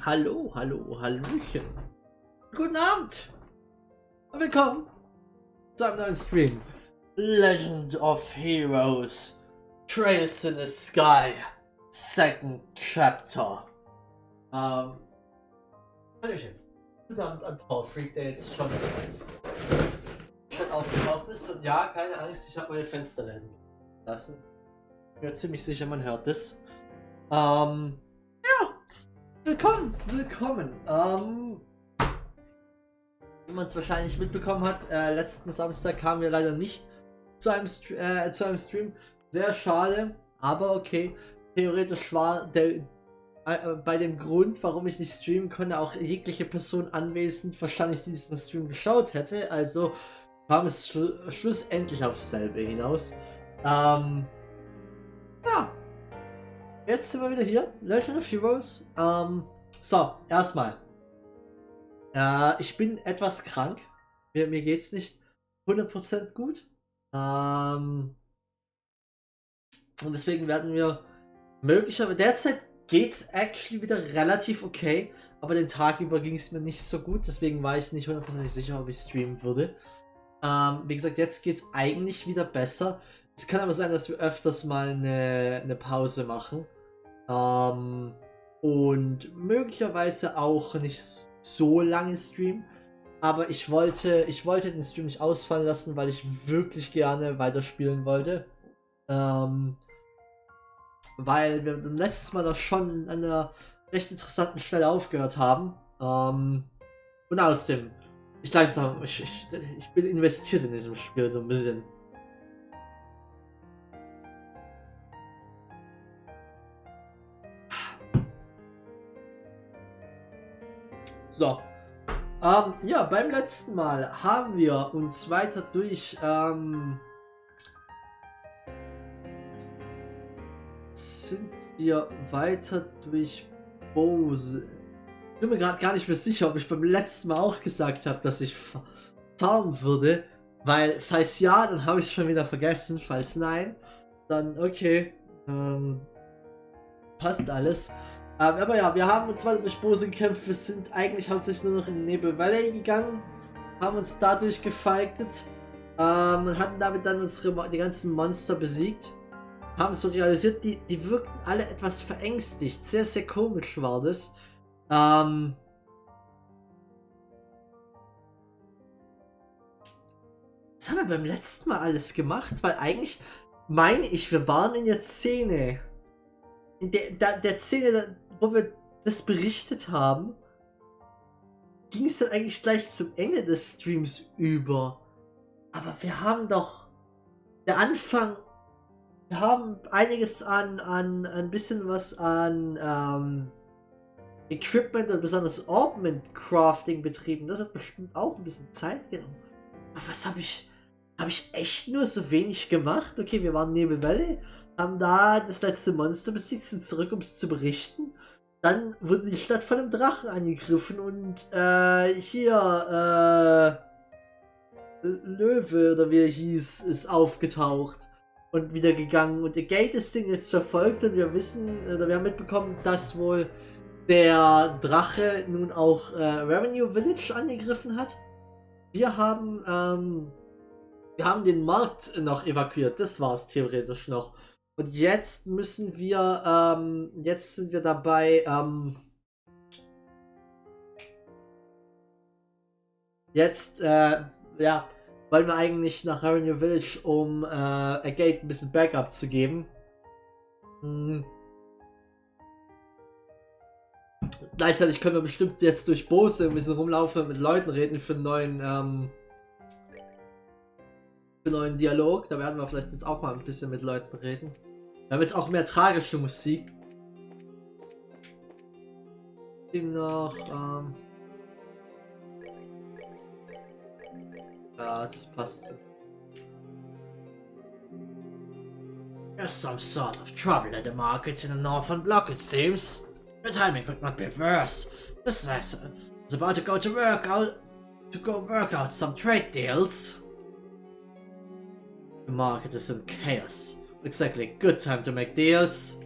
Hallo, hallo, hallöchen. Guten Abend. Und willkommen zu einem neuen Stream. Legend of Heroes. Trails in the Sky. Second Chapter. Hallöchen. Guten Abend an Paul Freak, der jetzt schon aufgetaucht ist. Und ja, keine Angst, ich habe meine Fensterläden lassen. Ich bin mir ziemlich sicher, man hört es. Ja. Willkommen. Wie man es wahrscheinlich mitbekommen hat, letzten Samstag kamen wir leider nicht zu einem Stream. Sehr schade, aber okay. Theoretisch war bei dem Grund, warum ich nicht streamen konnte, auch jegliche Person anwesend, wahrscheinlich die diesen Stream geschaut hätte. Also kam es schlussendlich aufs selbe hinaus. Ja. Jetzt sind wir wieder hier. Legend of Heroes. So, erstmal. Ich bin etwas krank. Mir geht's nicht 100% gut. Und deswegen werden wir möglicherweise. Derzeit geht's actually wieder relativ okay. Aber den Tag über ging es mir nicht so gut. Deswegen war ich nicht 100% sicher, ob ich streamen würde. Wie gesagt, jetzt geht's eigentlich wieder besser. Es kann aber sein, dass wir öfters mal eine Pause machen. Und möglicherweise auch nicht so lange streamen. Aber ich wollte den Stream nicht ausfallen lassen, weil ich wirklich gerne weiterspielen wollte. Weil wir letztes Mal das schon an einer recht interessanten Stelle aufgehört haben. Und außerdem, ich bin investiert in diesem Spiel so ein bisschen. So. Ja, beim letzten Mal haben wir uns weiter durch Bose. Ich bin mir gerade gar nicht mehr sicher, ob ich beim letzten Mal auch gesagt habe, dass ich farmen würde. Weil, falls ja, dann habe ich es schon wieder vergessen. Falls nein, dann okay. Passt alles. Aber ja, wir haben uns weiter durch Bose gekämpft. Wir sind eigentlich hauptsächlich nur noch in Nebel Valley gegangen. Haben uns dadurch gefeigtet. Hatten damit dann die ganzen Monster besiegt. Haben so realisiert, die wirkten alle etwas verängstigt. Sehr, sehr komisch war das. Was haben wir beim letzten Mal alles gemacht? Weil eigentlich meine ich, wir waren in der Szene. In der Szene, wo wir das berichtet haben, ging es dann eigentlich gleich zum Ende des Streams über. Aber wir haben doch der Anfang. Wir haben einiges an ein bisschen was an Equipment und besonders Ornament Crafting betrieben. Das hat bestimmt auch ein bisschen Zeit genommen. Aber was habe ich echt nur so wenig gemacht? Okay, wir waren Nebel Valley, haben da das letzte Monster besiegt, sind zurück, um es zu berichten. Dann wurde die Stadt von einem Drachen angegriffen und Löwe oder wie er hieß, ist aufgetaucht und wieder gegangen. Und der Gate ist den jetzt verfolgt und wir haben mitbekommen, dass wohl der Drache nun auch Revenue Village angegriffen hat. Wir haben den Markt noch evakuiert. Das war es theoretisch noch. Und jetzt müssen wir, jetzt sind wir dabei, ja, wollen wir eigentlich nach Revenue Village, um A Gate ein bisschen Backup zu geben. Gleichzeitig können wir bestimmt jetzt durch Bose ein bisschen rumlaufen und mit Leuten reden für einen neuen Dialog. Da werden wir vielleicht jetzt auch mal ein bisschen mit Leuten reden. Wir haben jetzt auch mehr tragische Musik. Noch, ja, das passt. There's some sort of trouble at the market in the northern block, it seems. The timing could not be worse. The assassin is about to go work out some trade deals. The market is in chaos. Exactly a good time to make deals.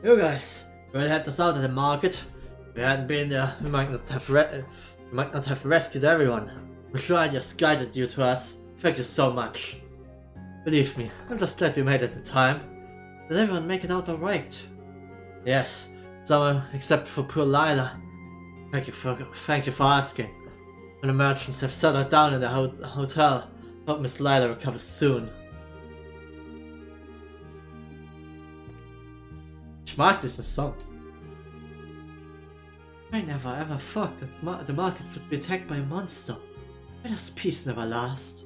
You guys will help us out at the market. If we hadn't been there, we might not have rescued everyone. I'm sure I just guided you to us. Thank you so much. Believe me, I'm just glad we made it in time. Did everyone make it out alright? Yes, someone except for poor Lila. Thank you for asking. When the merchants have settled down in the hotel, hope Miss Lila recovers soon. Ich mag diesen Song. I never ever thought that the market would be attacked by a monster. Why does peace never last?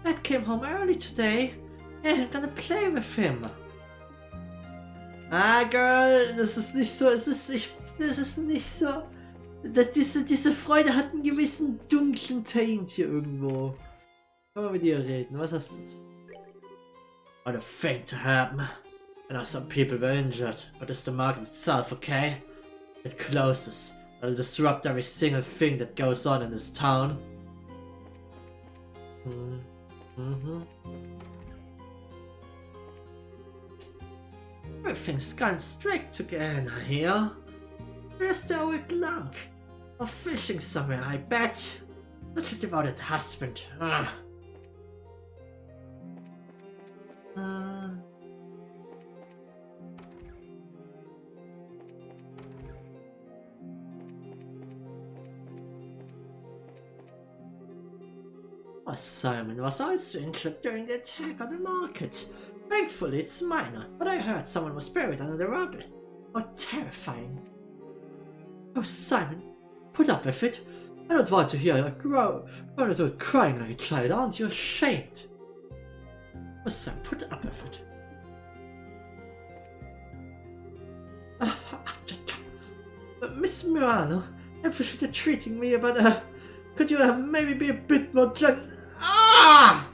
Dad came home early today, and I'm gonna play with him. Ah, Girl, das ist nicht so, das ist nicht so. Diese Freude hat einen gewissen dunklen Taint hier irgendwo. Kann man mit dir reden, was hast du? What a thing to happen. I know some people were injured, but is the market itself okay? It closes. It'll disrupt every single thing that goes on in this town. Everything's gone strict again here. Where's the old lunk? Or fishing somewhere, I bet. Little devoted husband. Simon was also injured during the attack on the market. Thankfully it's minor, but I heard someone was buried under the rubble. How terrifying. Oh Simon, put up with it. I don't want to hear a grown adult crying like a child. Aren't you ashamed? Oh Simon, put up with it. Miss Murano, I appreciate you treating me, but could you maybe be a bit more gentle? Ah!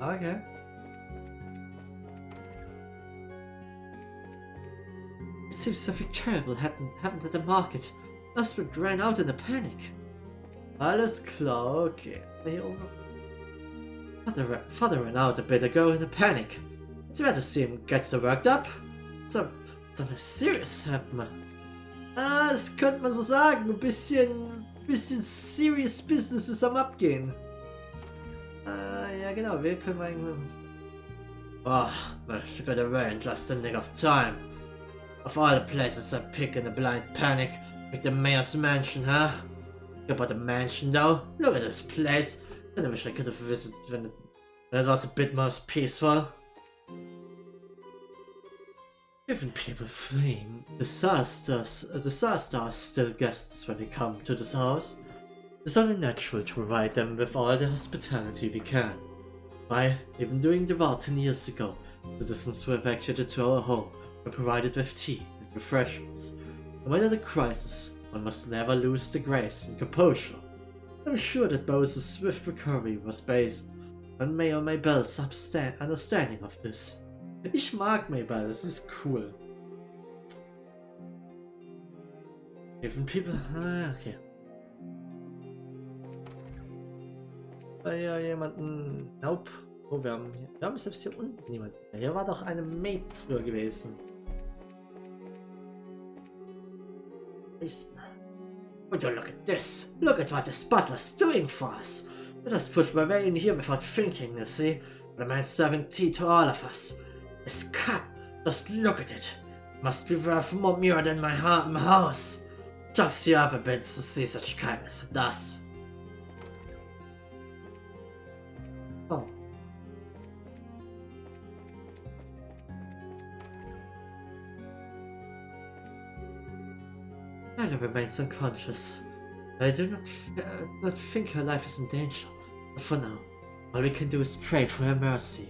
Okay. It seems something terrible happened at the market. Husband ran out in a panic. Alles klar, okay. Father ran out a bit ago in a panic. It's bad to see him get so worked up. Something serious happened. Ah, das könnte man so sagen. Ein bisschen serious business ist am Abgehen. Ja genau, wir können eigentlich... Oh, I got away in just a nick of time. Of all the places I pick in a blind panic, pick the mayor's mansion, huh? About the mansion though, look at this place. I wish I could have visited when it was a bit more peaceful. Even people fleeing disasters are still guests when they come to this house. It's only natural to provide them with all the hospitality we can. Why, even during the war 10 years ago, citizens were evacuated to our home and provided with tea and refreshments. No matter the crisis, one must never lose the grace and composure. I'm sure that Bose's swift recovery was based on Mayor Maybelle's understanding of this. Ich mag Maybelle, das ist cool. Even people... okay. Ja, jemanden... Nope. Oh, wir haben selbst hier unten niemanden. Hier war doch eine Maid früher gewesen. Would you look at this? Look at what this butler's doing for us. Let us push my way in here without thinking, you see? But a man serving tea to all of us. This cup, just look at it. Must be worth more than my house. Chucks you up a bit to see such kindness as this. Oh. Ella remains unconscious. I do not think her life is in danger. But for now, all we can do is pray for her mercy.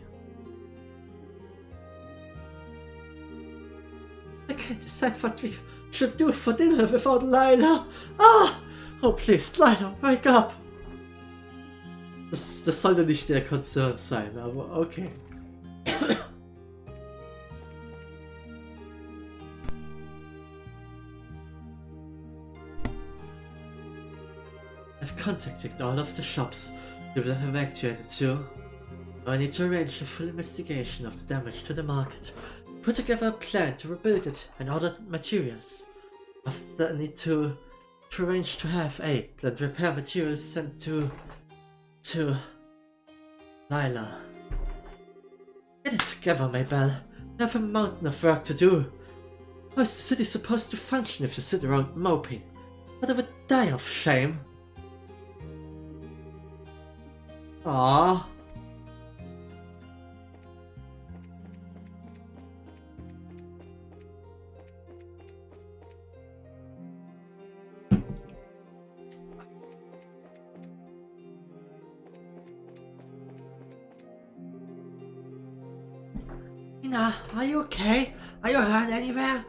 I can't decide what we should do for dinner without Lila. Ah! Oh please, Lila, wake up! Das sollte nicht der Konzern sein, aber okay. I've contacting all of the shops we will have evacuated to. I need to arrange a full investigation of the damage to the market, put together a plan to rebuild it and order materials. After that, I need to arrange to have aid and repair materials sent to Lila. Get it together, Maybelle. I have a mountain of work to do. How is the city supposed to function if you sit around moping? But I would die of shame. Ah. Nina, are you okay? Are you hurt anywhere?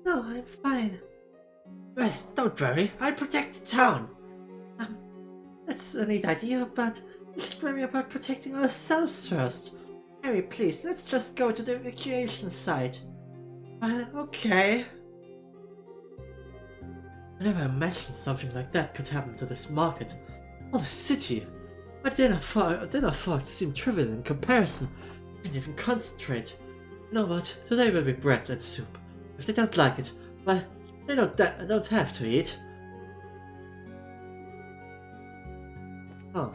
No, I'm fine. Well, don't worry, I'll protect the town. That's a neat idea, but we should worry about protecting ourselves first. Harry, please, let's just go to the evacuation site. Okay. I never imagined something like that could happen to this market. Or the city. My dinner thoughts seem trivial in comparison. I can't even concentrate. You know what? Today will be bread and soup. If they don't like it, well, they don't have to eat. Oh.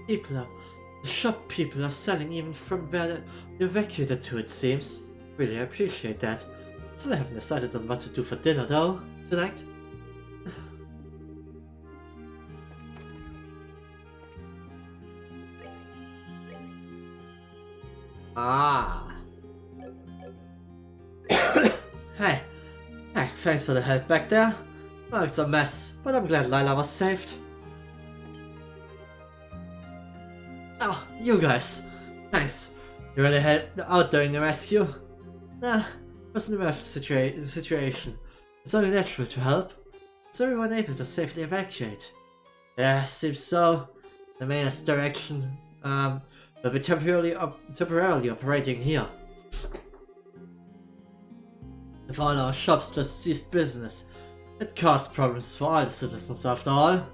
The shop people are selling even from where they evacuated to, it seems. Really appreciate that. Still haven't decided on what to do for dinner though, tonight. Ah. Hey, thanks for the help back there. Oh, it's a mess, but I'm glad Lila was saved. Oh, you guys. Thanks. You really helped out during the rescue. Nah, wasn't a rough situation. It's only natural to help. Is everyone able to safely evacuate? Yeah, seems so. The mayor's direction, will be temporarily operating here. If all our shops just ceased business, it caused problems for all the citizens after all.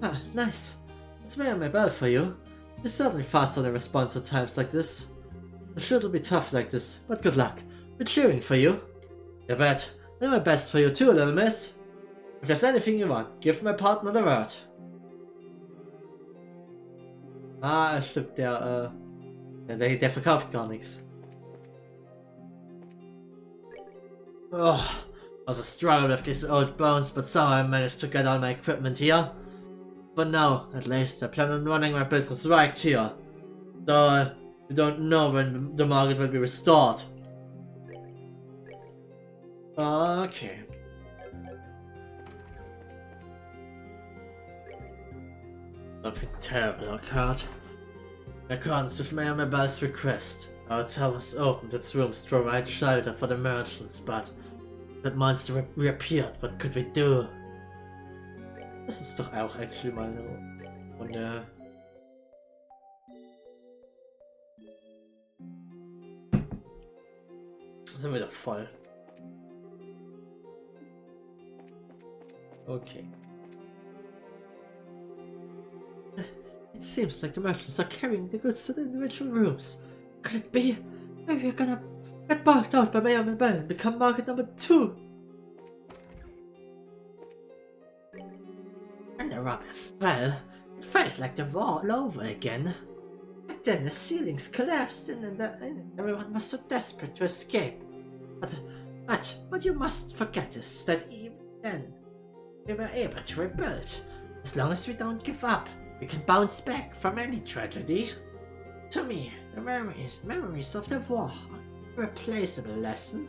Ah, nice. It's ringing my bell for you. You're certainly fast on the response at times like this. I'm sure it'll be tough like this, but good luck. We're cheering for you. You bet. I'll do my best for you too, little miss. If there's anything you want, give my partner the word. Ah, stimmt, der verkauft gar nichts. Oh, was a struggle with these old bones, but somehow I managed to get all my equipment here. For now, at least, I plan on running my business right here. Though we don't know when the market will be restored. Okay. Something terrible occurred. In accordance with Mayor Bell's request, our towers opened its rooms to provide shelter for the merchants, but that monster reappeared. What could we do? Das ist doch auch actually mal eine sind wir doch voll. Okay. It seems like the merchants are carrying the goods to the individual rooms. Could it be? Maybe we're gonna get barked out by Mayor Bell and become market number 2. And the rubber fell. It felt like the war all over again. But then the ceilings collapsed and everyone was so desperate to escape. But what you must forget is that even then, we were able to rebuild. As long as we don't give up, we can bounce back from any tragedy. To me, the memories of the war are a irreplaceable lesson.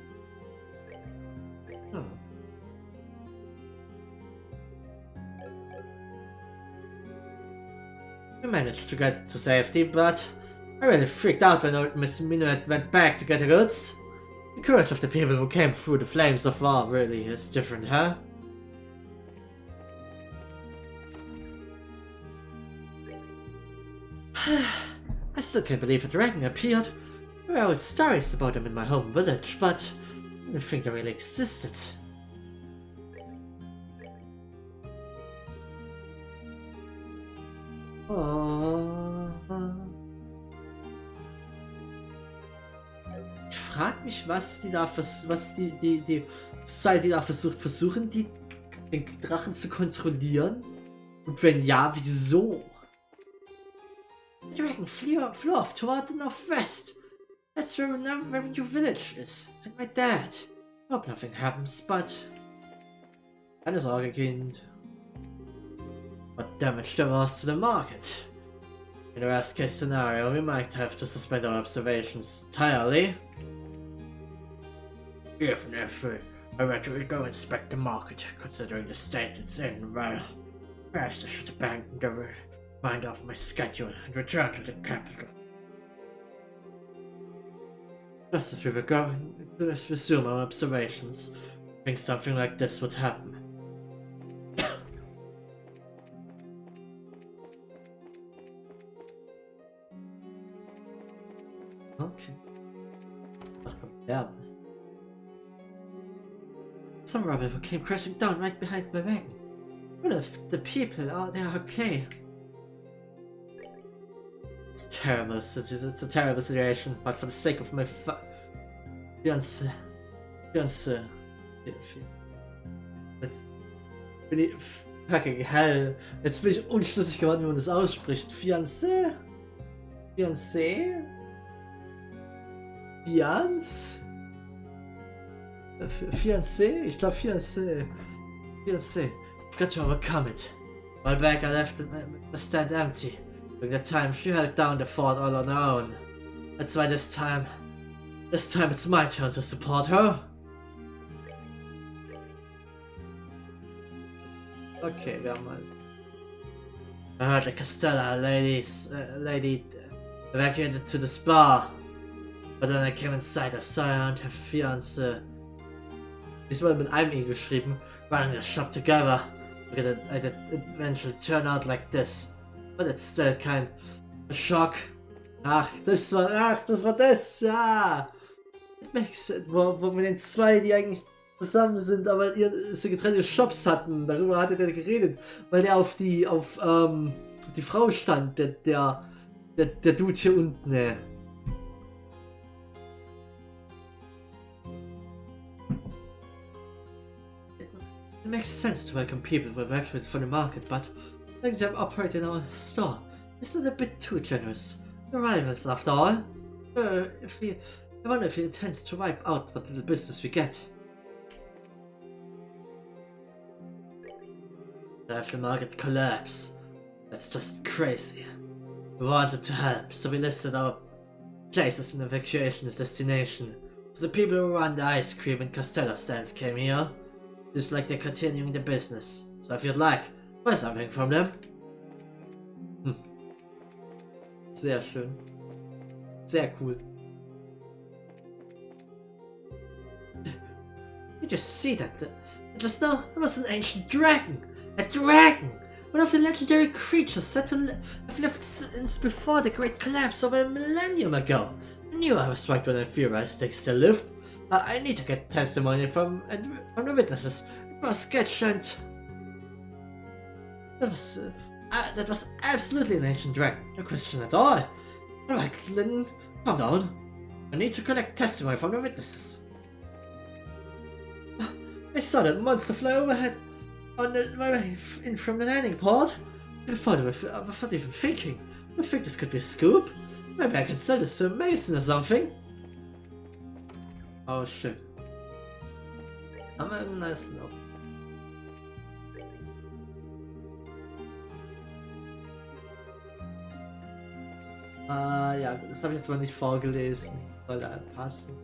We managed to get to safety, but I really freaked out when old Miss Minuet went back to get the goods. The courage of the people who came through the flames of war really is different, huh? I still can't believe a dragon appeared. There are old stories about him in my home village, but didn't think they really existed. Oh. Ich frage mich, was die da die Society da versuchen die den Drachen zu kontrollieren? Und wenn ja, wieso? The dragon flew off toward the northwest. That's where your village is. And my dad. Hope nothing happens, but... Keine Sorge, Kind. What damage there was to the market? In the worst case scenario, we might have to suspend our observations entirely. Even if I were to go inspect the market, considering the state it's in, well, perhaps I should abandon the remainder of my schedule and return to the capital. Just as we were going to resume our observations, I think something like this would happen. Okay. Nervous. Some rubble came crashing down right behind my wagon. What if the people out there are okay? It's terrible. It's a terrible situation, but for the sake of my fiancé. Jetzt bin ich fucking hell. Jetzt bin ich unschlüssig geworden, wie man das ausspricht. Fiancé? Fiancé? Fiancé? Ich glaube Fiancé. Fiancé. I've got to overcome it. While back I left the stand empty. During that time she held down the fort all on her own. That's why this time it's my turn to support her. Okay, wir haben alles. I heard the Castella lady evacuated to the spa. But when I came inside, I saw her and her fiancé. Diesmal mit einem E geschrieben, running the shop together. Look at it eventually turn out like this. But it's still kind of a shock. Ach, das war das, ja. It makes it, wo mit den zwei, die eigentlich zusammen sind, aber sie getrennte Shops hatten. Darüber hatte der geredet, weil der auf die Frau stand, der Dude hier unten, ne. It makes sense to welcome people who evacuated from the market, but letting them operate in our store isn't it a bit too generous? We're rivals, after all. I wonder if he intends to wipe out what little business we get. Have the market collapse. That's just crazy. We wanted to help, so we listed our places in evacuation as destination. So the people who run the ice cream and Castella stands came here. Just like they're continuing the business. So if you'd like, buy something from them. Sehr schön. Sehr cool. You just see that just now there was an ancient dragon. A dragon! One of the legendary creatures said to have lived since before the great collapse over a millennium ago. I knew I was right when I theorized they still lived. I need to get testimony from the witnesses. It was sketch and that was absolutely an ancient dragon. No question at all. Alright, then calm down. I need to collect testimony from the witnesses. I saw that monster fly overhead on my way in from the landing port. Without even thinking. I think this could be a scoop. Maybe I can sell this to a mason or something. Oh shit. I'm a nice no. Ja, das habe ich jetzt mal nicht vorgelesen. Sollte passen.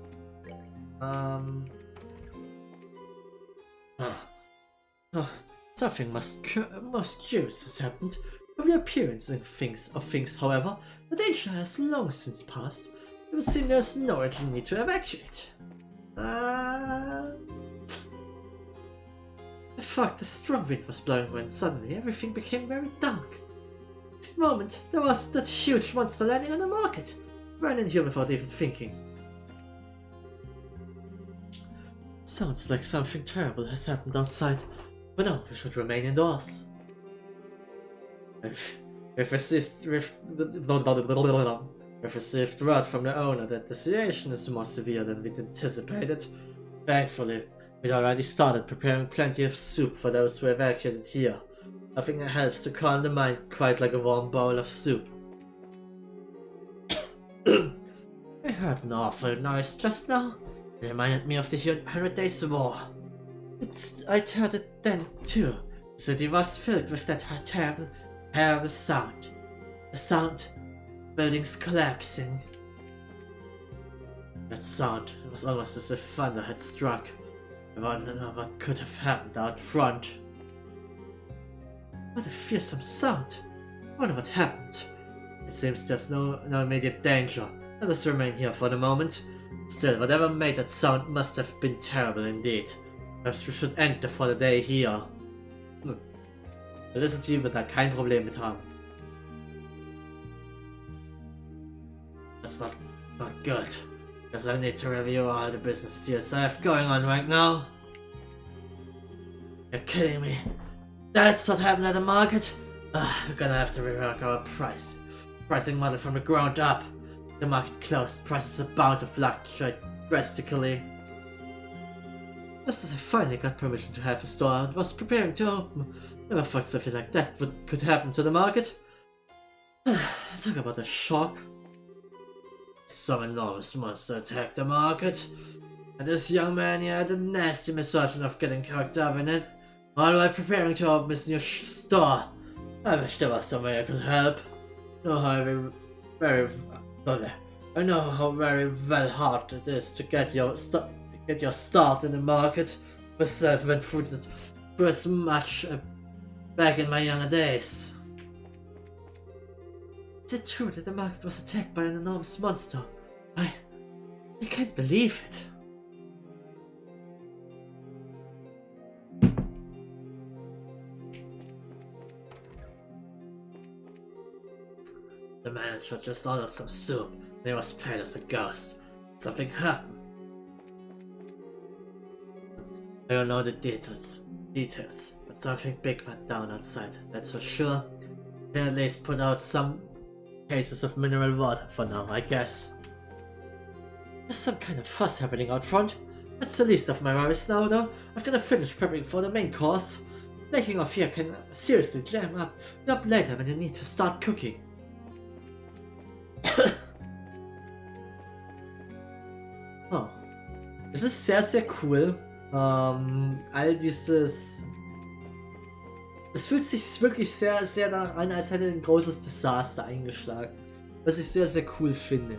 Something most curious has happened. From the appearance of things, however, the danger has long since passed. It would seem there's no urgent need to evacuate. The fact the strong wind was blowing when suddenly everything became very dark. Next moment, there was that huge monster landing on the market. Ran in here without even thinking. Sounds like something terrible has happened outside. But no, we should remain indoors. We've received word from the owner that the situation is more severe than we'd anticipated. Thankfully, we'd already started preparing plenty of soup for those who evacuated here. I think it helps to calm the mind quite like a warm bowl of soup. I heard an awful noise just now. It reminded me of the 100 Days War. I'd heard it then too. The city was filled with that terrible, terrible sound. The sound, buildings collapsing. That sound, it was almost as if thunder had struck. I wonder what could have happened out front. What a fearsome sound. I wonder what happened. It seems there's no immediate danger. Let us remain here for the moment. Still, whatever made that sound must have been terrible indeed. Perhaps we should end for the day here. Felicity wird da kein Problem mit haben. That's not good. Because I need to review all the business deals I have going on right now. You're kidding me. That's what happened at the market? We're gonna have to rework our pricing model from the ground up. The market closed, prices are bound to fluctuate drastically. Just as I finally got permission to have a store and was preparing to open, never thought something like that could happen to the market. Talk about a shock. Some enormous monster attacked the market, and this young man here had a nasty misfortune of getting cocked up in it, all while preparing to open his new store. I wish there was some way I could help. I know how very well hard it is to get your start in the market. Myself went through as much back in my younger days. Is it true that the market was attacked by an enormous monster? I can't believe it. The manager just ordered some soup, and he was pale as a ghost. Something happened. I don't know the details, but something big went down outside, that's for sure. They at least put out some cases of mineral water for now, I guess. There's some kind of fuss happening out front. That's the least of my worries now, though. I've got to finish prepping for the main course. Taking off here can seriously jam up later when you need to start cooking. Oh. Es ist sehr, sehr cool. All dieses... Es fühlt sich wirklich sehr, sehr danach an, als hätte ein großes Desaster eingeschlagen. Was ich sehr, sehr cool finde.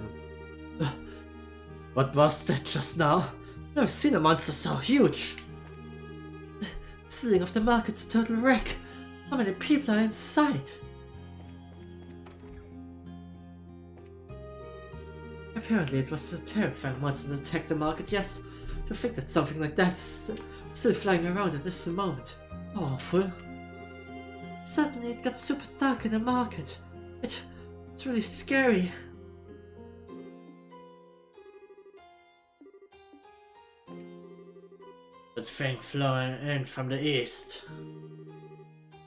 What was that just now? I've seen a monster so huge. The ceiling of the market's a total wreck. How many people are inside? Apparently it was a terrifying monster that attacked the market, yes. To think that something like that is still flying around at this moment. Awful. Suddenly it got super dark in the market. It's really scary. That thing flowing in from the east.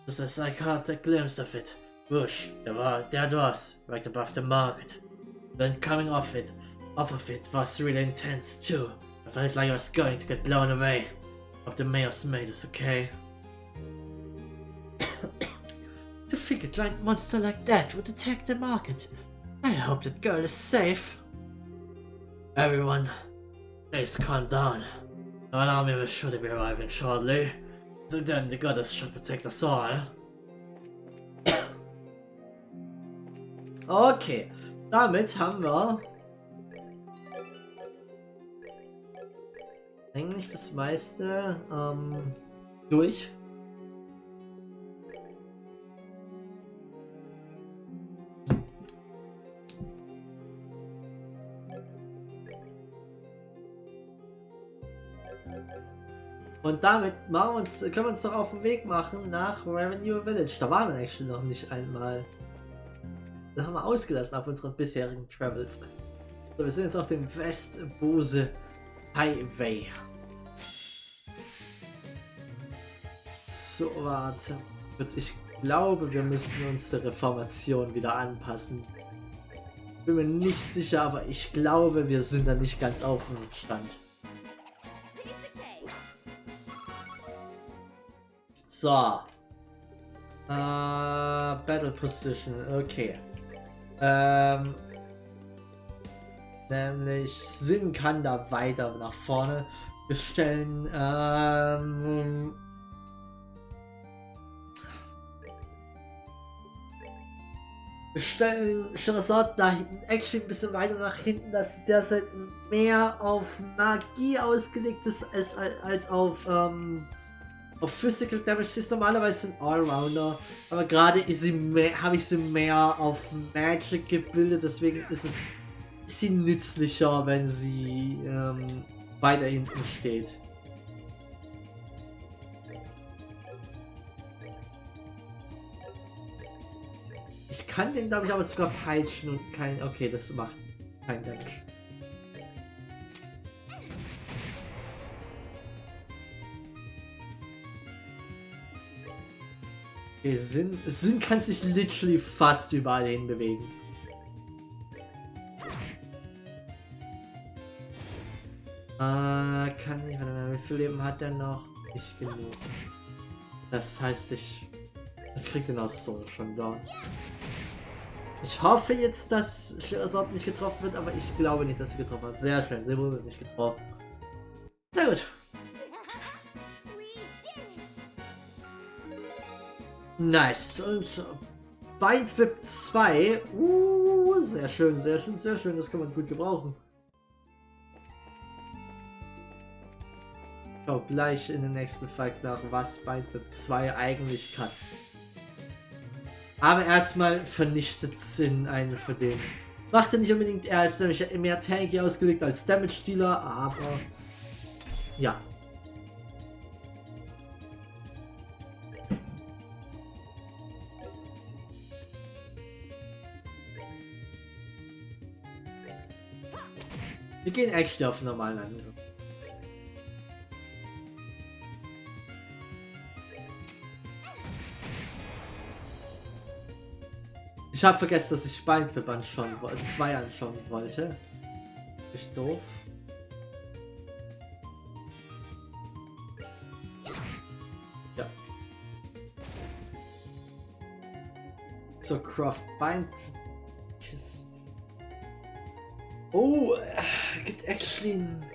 Just as I caught a glimpse of it, whoosh, there it was, right above the market. Then coming off of it was really intense too. I felt like I was going to get blown away. Hope the mayor's made is okay. To think a giant monster like that would attack the market. I hope that girl is safe. Everyone, please calm down. An army will surely be arriving shortly. Till then the goddess should protect us all. Okay, damit haben wir eigentlich das meiste durch. Und damit können wir uns doch auf den Weg machen nach Revenue Village. Da waren wir eigentlich noch nicht einmal. Da haben wir ausgelassen auf unseren bisherigen Travels. So, wir sind jetzt auf dem Westbose Highway. So, warte. Ich glaube, wir müssen uns der Reformation wieder anpassen. Bin mir nicht sicher, aber ich glaube, wir sind da nicht ganz auf dem Stand. So. Battle Position, okay. Nämlich Sinn kann da weiter nach vorne. Wir stellen, Scheherazade da hinten, Action ein bisschen weiter nach hinten, dass der derzeit mehr auf Magie ausgelegt ist als auf Physical Damage. Sie ist normalerweise ein Allrounder, aber gerade habe ich sie mehr auf Magic gebildet, deswegen ist sie nützlicher, wenn sie weiter hinten steht. Ich kann den, glaube ich, aber sogar peitschen und kein... Okay, das macht kein Damage. Okay, Sinn kann sich literally fast überall hin bewegen. Wie viel Leben hat er noch? Nicht genug. Das heißt, ich krieg den aus Soul schon da. Ich hoffe jetzt, dass Scheherazade nicht getroffen wird, aber ich glaube nicht, dass sie getroffen hat. Sehr schön, sie wurde nicht getroffen. Na gut. Nice. Und Bindwhip 2. Sehr schön, sehr schön, sehr schön. Das kann man gut gebrauchen. Schau gleich in den nächsten Fight nach, was Bindwhip 2 eigentlich kann. Aber erstmal vernichtet Sinn einen für den. Macht er nicht unbedingt, er ist nämlich mehr tanky ausgelegt als Damage Dealer, aber ja. Wir gehen actually auf normalen Angriff. Ich habe vergessen, dass ich Bindwhip anschauen wollte, 2 anschauen wollte. Echt doof. Ja. So, Craft Bind. Oh, gibt actually ein...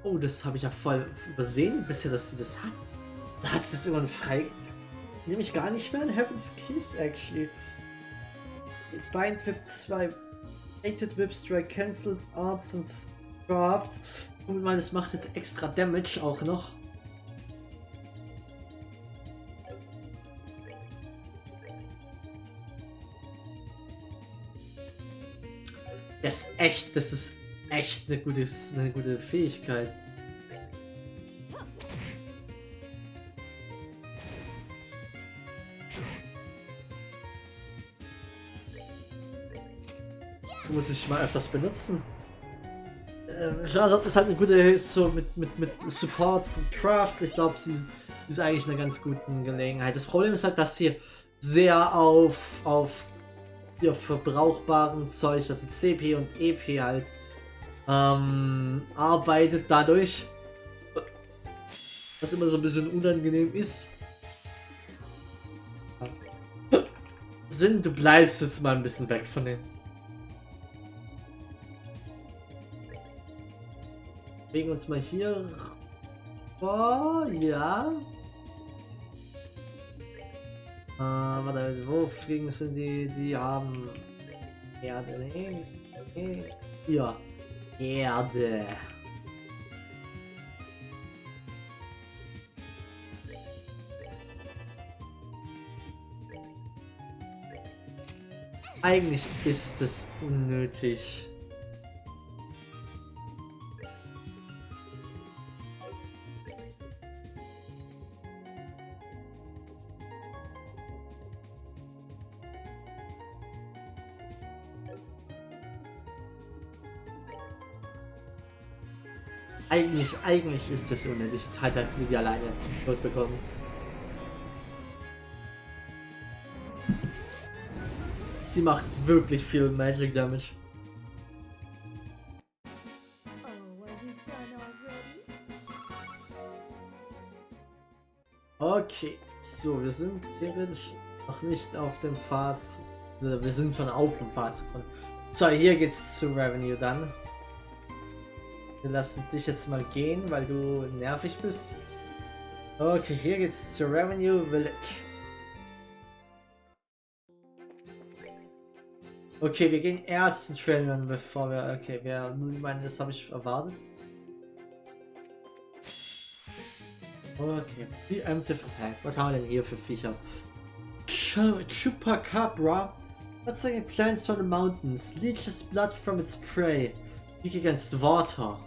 Oh, das habe ich ja voll übersehen bisher, dass sie das hat. Da hat sie das irgendwann frei... Nehme ich gar nicht mehr an Heaven's Kiss, actually. Bindwhip 2. Rated Whip Strike cancels Arts and Crafts. Und mal, das macht jetzt extra Damage auch noch. Das ist echt eine gute Fähigkeit. Muss ich mal öfters benutzen. Scheherazade ist halt eine gute, so mit Supports und Crafts. Ich glaube, sie ist eigentlich eine ganz gute Gelegenheit. Das Problem ist halt, dass sie sehr auf ihr verbrauchbaren Zeug, also CP und EP halt, arbeitet dadurch. Was immer so ein bisschen unangenehm ist. Sinn, du bleibst jetzt mal ein bisschen weg von denen. Bewegen uns mal hier. Oh, ja. Warte, wo fliegen sind die? Die haben Erde. Nee. Ja. Erde. Eigentlich ist es unnötig. Eigentlich ist das unnötig. Die Titan hat die alleine bekommen. Sie macht wirklich viel Magic Damage. Okay, so, wir sind theoretisch noch nicht auf dem Pfad. Wir sind schon auf dem Pfad. So, hier geht's zu Revenue dann. Wir lassen dich jetzt mal gehen, weil du nervig bist. Okay, hier geht's zu Revenue Village. Okay, wir gehen erst in Trailrun, bevor wir... Okay, ich meine, das habe ich erwartet. Okay, Preemptive Attack. Was haben wir denn hier für Viecher? Chupacabra. What's like plants from the mountains? Leeches blood from its prey. Weak against water.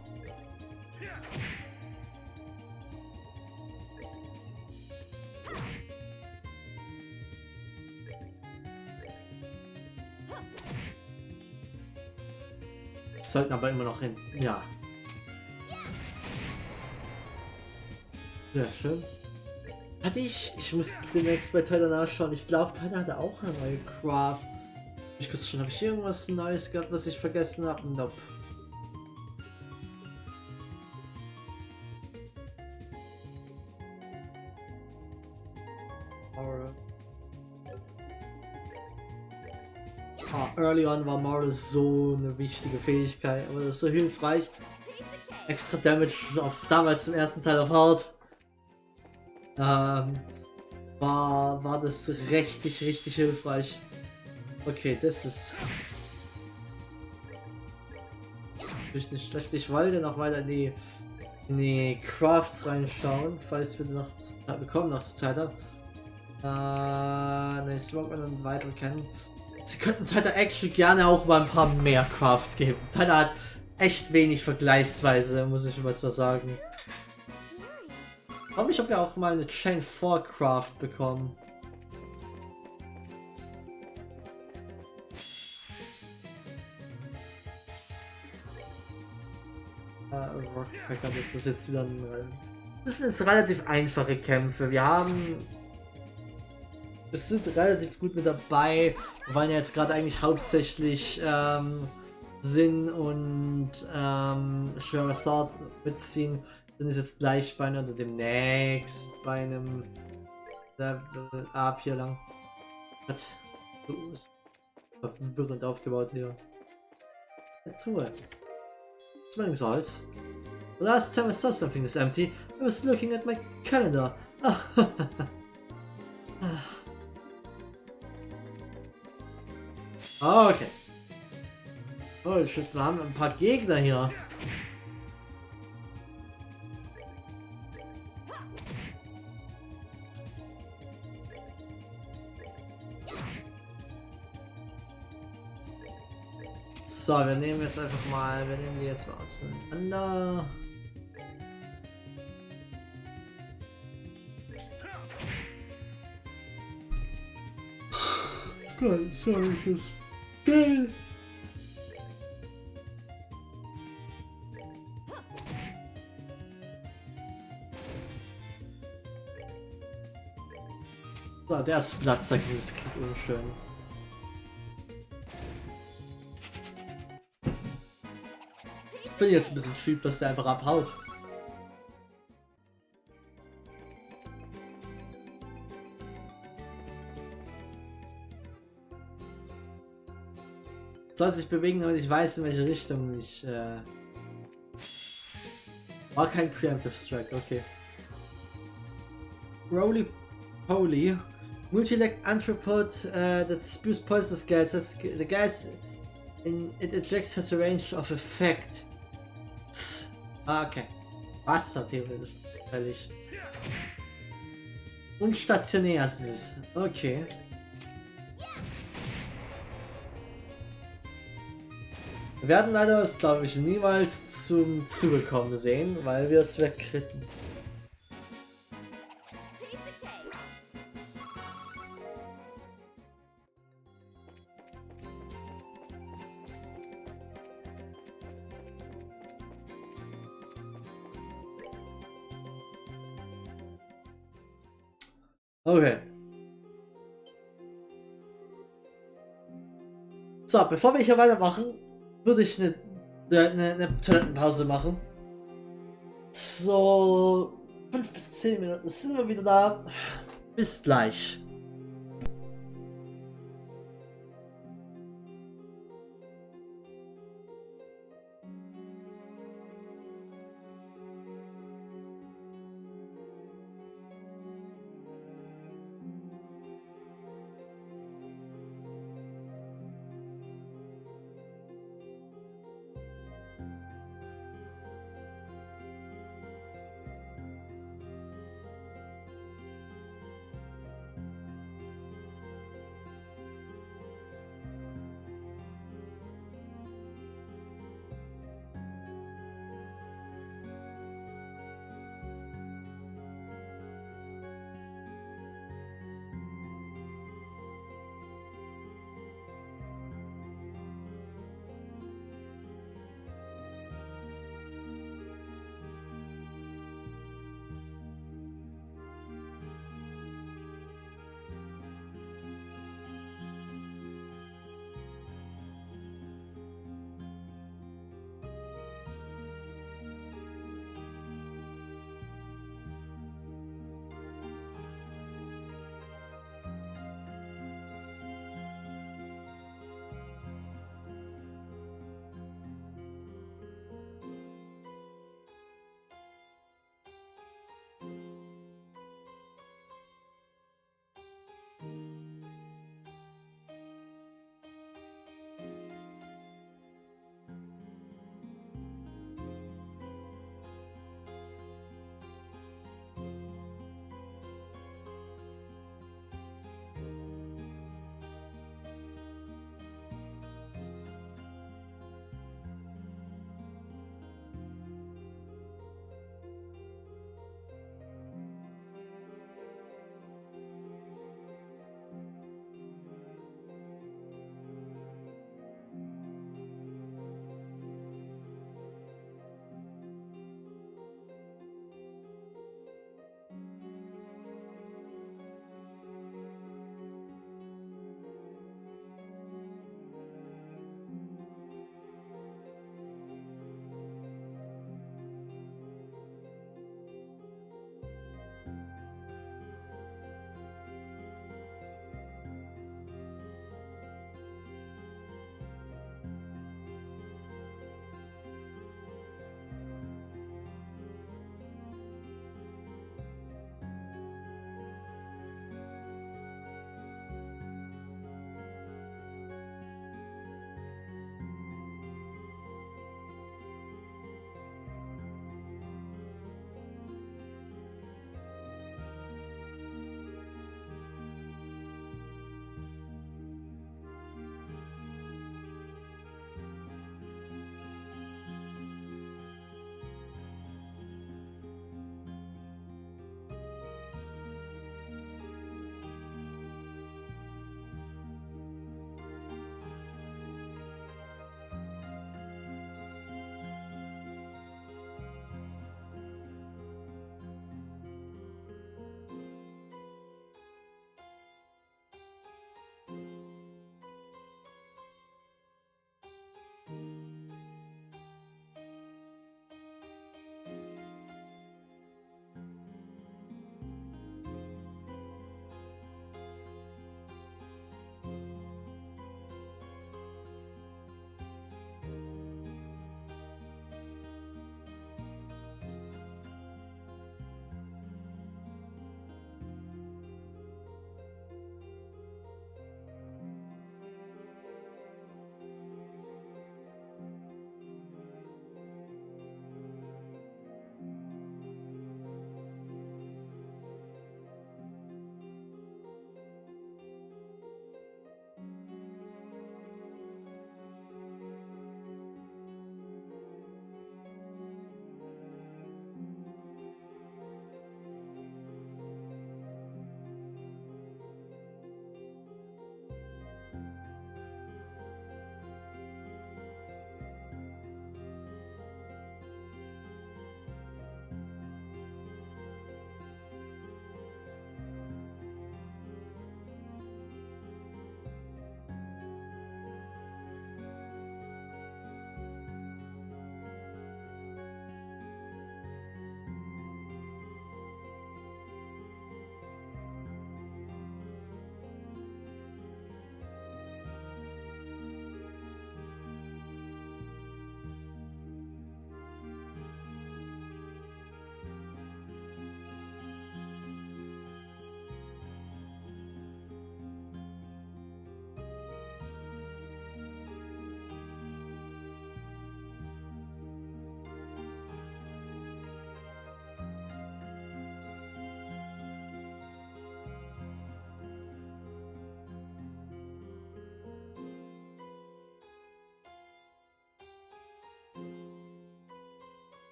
Sollten aber immer noch hin. Ja. Sehr schön. Hatte ich muss demnächst bei Tyler nachschauen. Ich glaube, Tyler hatte auch eine neue Craft. Ich kurz schon, habe ich irgendwas Neues gehabt, was ich vergessen habe? Nope. Early on war Moral so eine wichtige Fähigkeit, aber das ist so hilfreich. Extra Damage auf damals im ersten Teil auf Hard. War das richtig hilfreich. Okay, das ist natürlich nicht schlecht. Ich wollte noch weiter in die Crafts reinschauen, falls wir noch bekommen noch zur Zeit haben. Ne, Smoke und weitere kennen. Sie könnten Tyler actually gerne auch mal ein paar mehr Crafts geben. Tyler hat echt wenig vergleichsweise, muss ich mal zwar sagen. Ich glaube, ich habe ja auch mal eine Chain 4 Craft bekommen. Rockpacker, das ist jetzt wieder das sind jetzt relativ einfache Kämpfe. Es sind relativ gut mit dabei. Wir wollen ja jetzt gerade eigentlich hauptsächlich Sinn und schwerer Sword mitziehen. Sind es jetzt gleich bei oder demnächst bei einem Level Up hier lang. Hat so verwirrend aufgebaut hier. Truhe. Smelling salts. The last time I saw something this empty, I was looking at my calendar. Okay. Oh shit, wir haben ein paar Gegner hier. So, wir nehmen jetzt einfach mal, wir nehmen die jetzt mal auseinander. Gott, sorry, das geil. So, der ist Platz, das klingt unschön. Ich finde jetzt ein bisschen cheap, dass der einfach abhaut. Soll sich bewegen, damit ich weiß, in welche Richtung ich. War kein Preemptive Strike, okay. Roly Poly. Multi-leg Anthropod that spews poisonous gases. The gas it ejects has a range of effect. Okay. Wasser theoretisch. Völlig. Unstationär ist es. Okay. Wir werden leider das, glaube ich, niemals zum Zuge kommen sehen, weil wir es wegkritten. Okay. So, bevor wir hier weitermachen, würde ich eine Toilettenpause machen. So 5 bis 10 Minuten sind wir wieder da. Bis gleich.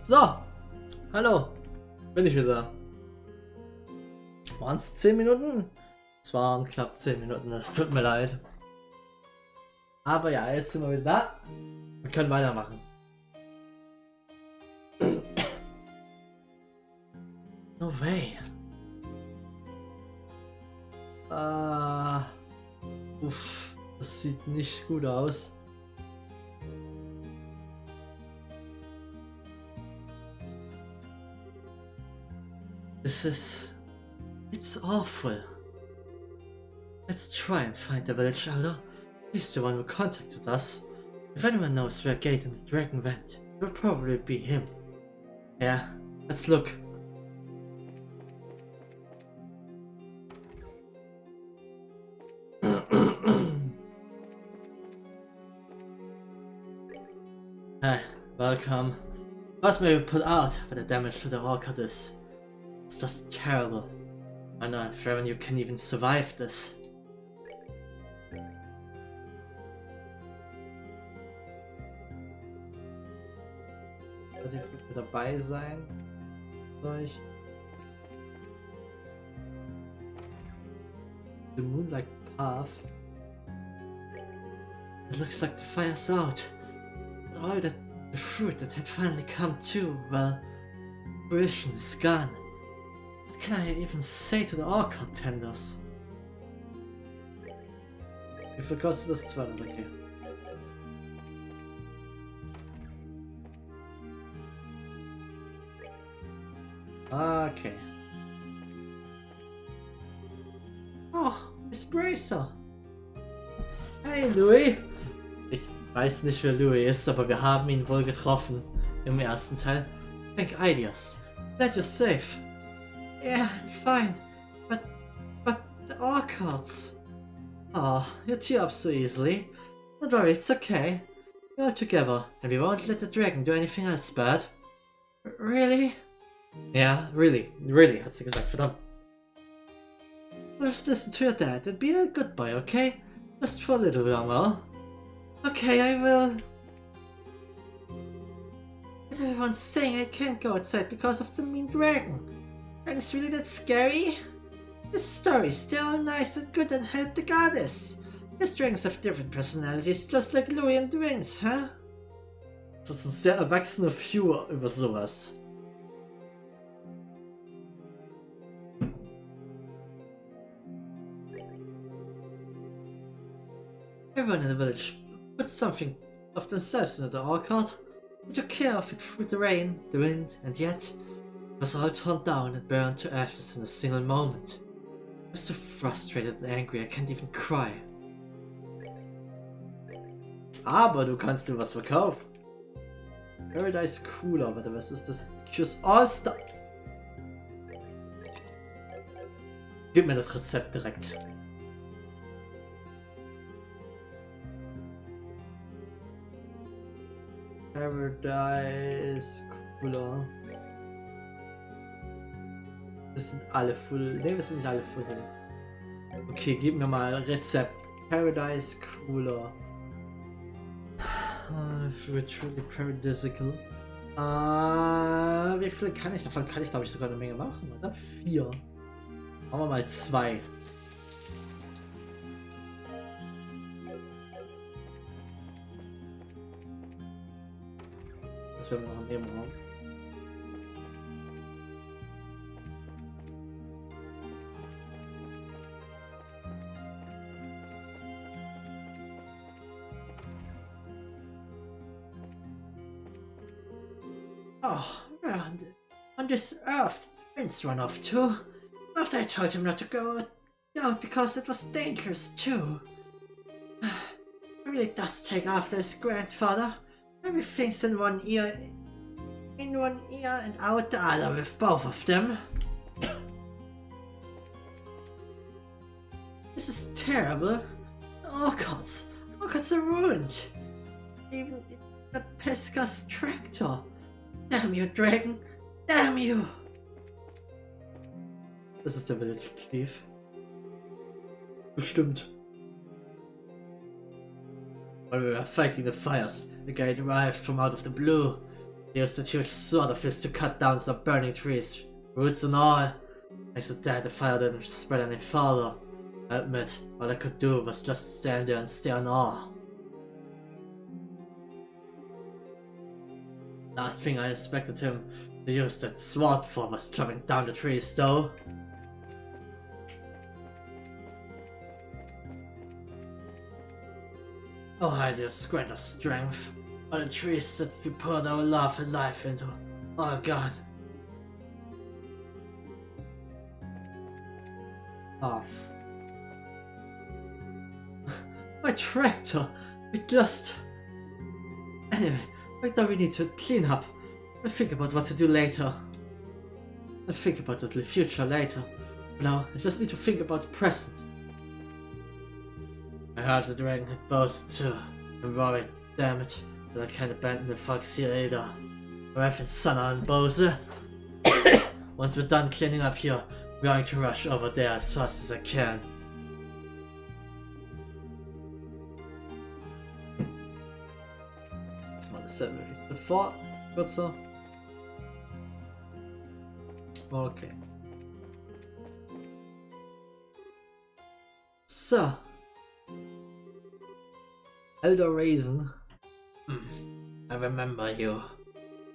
So, hallo, bin ich wieder. Waren es 10 Minuten? Es waren knapp 10 Minuten, es tut mir leid. Aber ja, jetzt sind wir wieder da und können weitermachen. No way. Uff, das sieht nicht gut aus. It's awful. Let's try and find the village elder. He's the one who contacted us. If anyone knows where Gate and the dragon went, it will probably be him. Yeah, let's look. Hey, welcome. First may be put out, but the damage to the orchid is... It's just terrible. I know if you can even survive this. Wird ihr dabei sein? Euch? The moonlight path. It looks like the fire's out. But all the fruit that had finally come to, well, fruition is gone. What can I even say to the orchid tenders? Wie viel kostet das 200? Okay. Okay. Oh, Miss Bracer. Hey, Louis. Ich weiß nicht, wer Louis ist, aber wir haben ihn wohl getroffen im ersten Teil. Think ideas. Glad you're safe. Yeah, I'm fine. But the orchids. Oh, you tear up so easily. Don't worry, it's okay. We're all together, and we won't let the dragon do anything else bad. Really? Yeah, really, hat sie gesagt, verdammt. Just listen to your dad and be a good boy, okay? Just for a little longer. Okay, I will. But everyone's saying I can't go outside because of the mean dragon. And it's really that scary? This story's still nice and good and help the goddess. These dragons have different personalities, just like Louis and Vince, huh? Das ist ein sehr erwachsener Viewer über sowas. Everyone in the village put something of themselves into the orchard. We took care of it through the rain, the wind, and yet it was all torn down and burned to ashes in a single moment. I'm so frustrated and angry I can't even cry. Aber du kannst mir was verkaufen. Paradise Cooler, warte, was ist das? Choose All Star. Gib mir das Rezept direkt. Paradise Cooler. Das sind alle Full. Ne, das sind nicht alle Full. Okay, gib mir mal Rezept. Paradise Cooler. Für truly paradisical. Wie viel kann ich? Davon kann ich, glaube ich, sogar eine Menge machen, oder? 4. Machen wir mal 2. Das werden wir noch im Raum. Oh, on this earth, Vince ran off too. After I told him not to go out because it was dangerous too. He really does take after his grandfather. Everything's in one ear and out the other with both of them. This is terrible. Orchids are ruined. Even that Pesca's tractor. Damn you, Dragon! Damn you! Das ist der Village Chief. Bestimmt. While we were fighting the fires, a guy arrived from out of the blue. He used a huge sword of his to cut down some burning trees, roots and all. I so that the fire didn't spread any farther. I admit, all I could do was just stand there and stare in awe. Last thing I expected him to use that sword for was chopping down the trees, though. Oh, I just greater strength. All the trees that we poured our love and life into, all gone. Oh. My tractor! It just... Anyway, right now we need to clean up. I'll think about what to do later. I'll think about the future later. Now, I just need to think about the present. I heard the dragon had bows too. I'm worried, damn it, that I can't abandon the fox here either. We're having Sana and Bose. Once we're done cleaning up here, I'm going to rush over there as fast as I can. What is that? The fort? Good so. Okay. So. Elder Raisin. I remember you.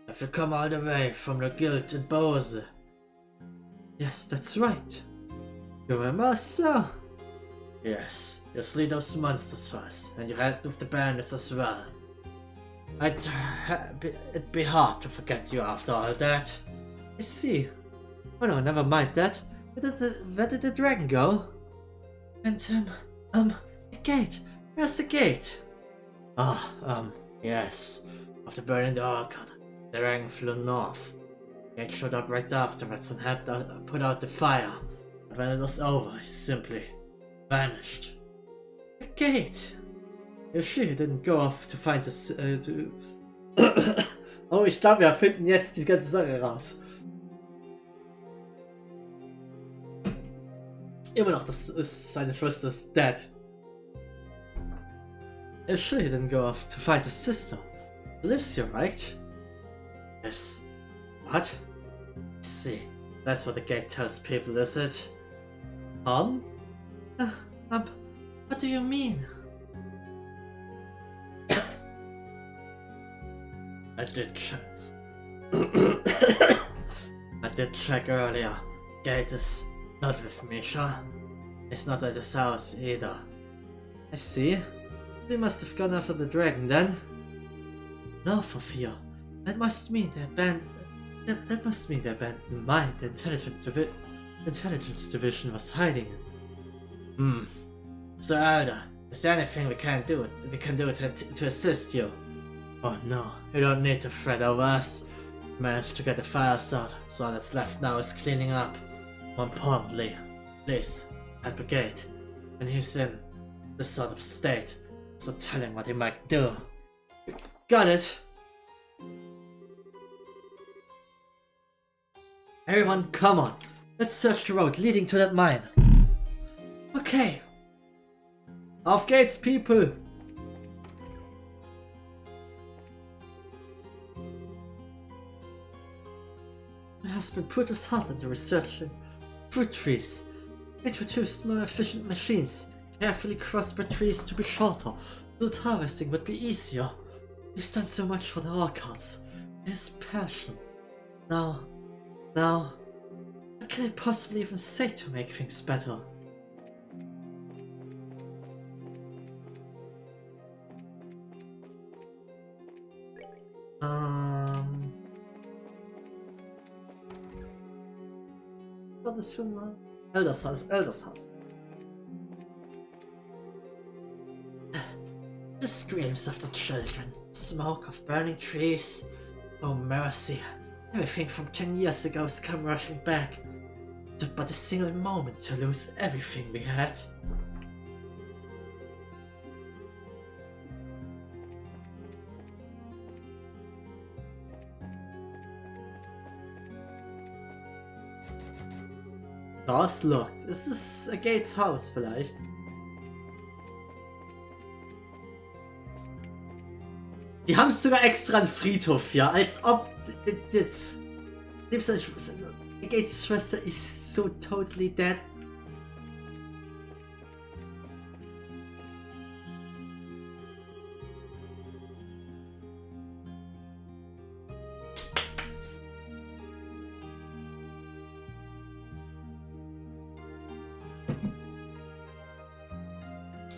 Have you come all the way from the guild in Bose? Yes, that's right. You remember us, sir? Yes, you slew those monsters for us, and you helped with the bandits as well. It'd be hard to forget you after all that. I see. Oh no, never mind that. Where did the dragon go? And the gate. Where's the gate? Yes. After burning the orchard, the dragon flew north. Gate showed up right afterwards and helped put out the fire. But when it was over, he simply vanished. The gate! You're sure he didn't go off to find us, Oh, ich glaube, wir finden jetzt die ganze Sache raus. Immer noch, das ist seine Schwester ist dead. You're sure he didn't go off to find his sister? He lives here, right? Yes. What? I see. That's what the gate tells people, is it? What do you mean? I did check earlier. Gate is not with Misha. It's not at his house either. I see. They must have gone after the dragon then. No, for fear. That must mean they abandoned the mine the intelligence division was hiding in. So Elder, is there anything we can do to assist you? Oh no, you don't need to fret over us. We managed to get the fire started, so all that's left now is cleaning up. More importantly, please, help the gate. When he's in this sort of state, so tell him what he might do. Got it! Everyone, come on! Let's search the road leading to that mine. Okay. Auf geht's, people! My husband put his heart into researching fruit trees. Introduced more efficient machines. Carefully crossbred trees to be shorter, so that harvesting would be easier. He's done so much for the orchards. His passion. Now, what can I possibly even say to make things better? What is from Elder's house. The screams of the children, smoke of burning trees. Oh mercy, everything from 10 years ago has come rushing back. It took but a single moment to lose everything we had. Door's locked. Is this a Gates house vielleicht? Die haben sogar extra einen Friedhof hier, als ob... Gates Schwester ist so totally dead.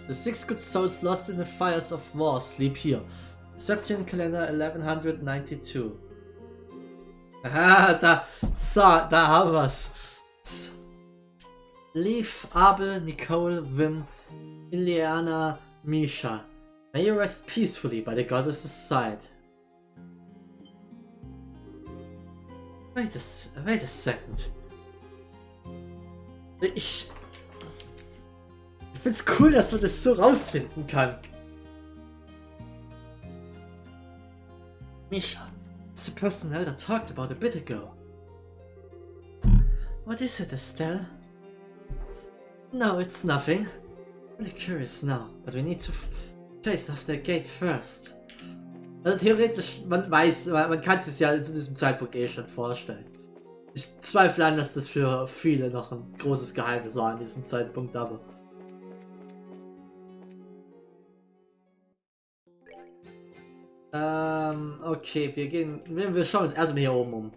The 6 good souls lost in the fires of war sleep here. Septian Calendar 1192. Ah, da haben wir's. Leaf, Abel, Nicole, Wim, Ileana, Misha. May you rest peacefully by the goddess's side. Wait a second. Ich find's cool, dass man das so rausfinden kann. Misha, it's the person Elder talked about a bit ago. What is it, Estelle? No, it's nothing. Really curious now, but we need to chase after the gate first. Also theoretisch, man kann es ja zu diesem Zeitpunkt eh schon vorstellen. Ich zweifle an, dass das für viele noch ein großes Geheimnis war an diesem Zeitpunkt, aber... Okay, wir schauen uns erstmal hier oben um.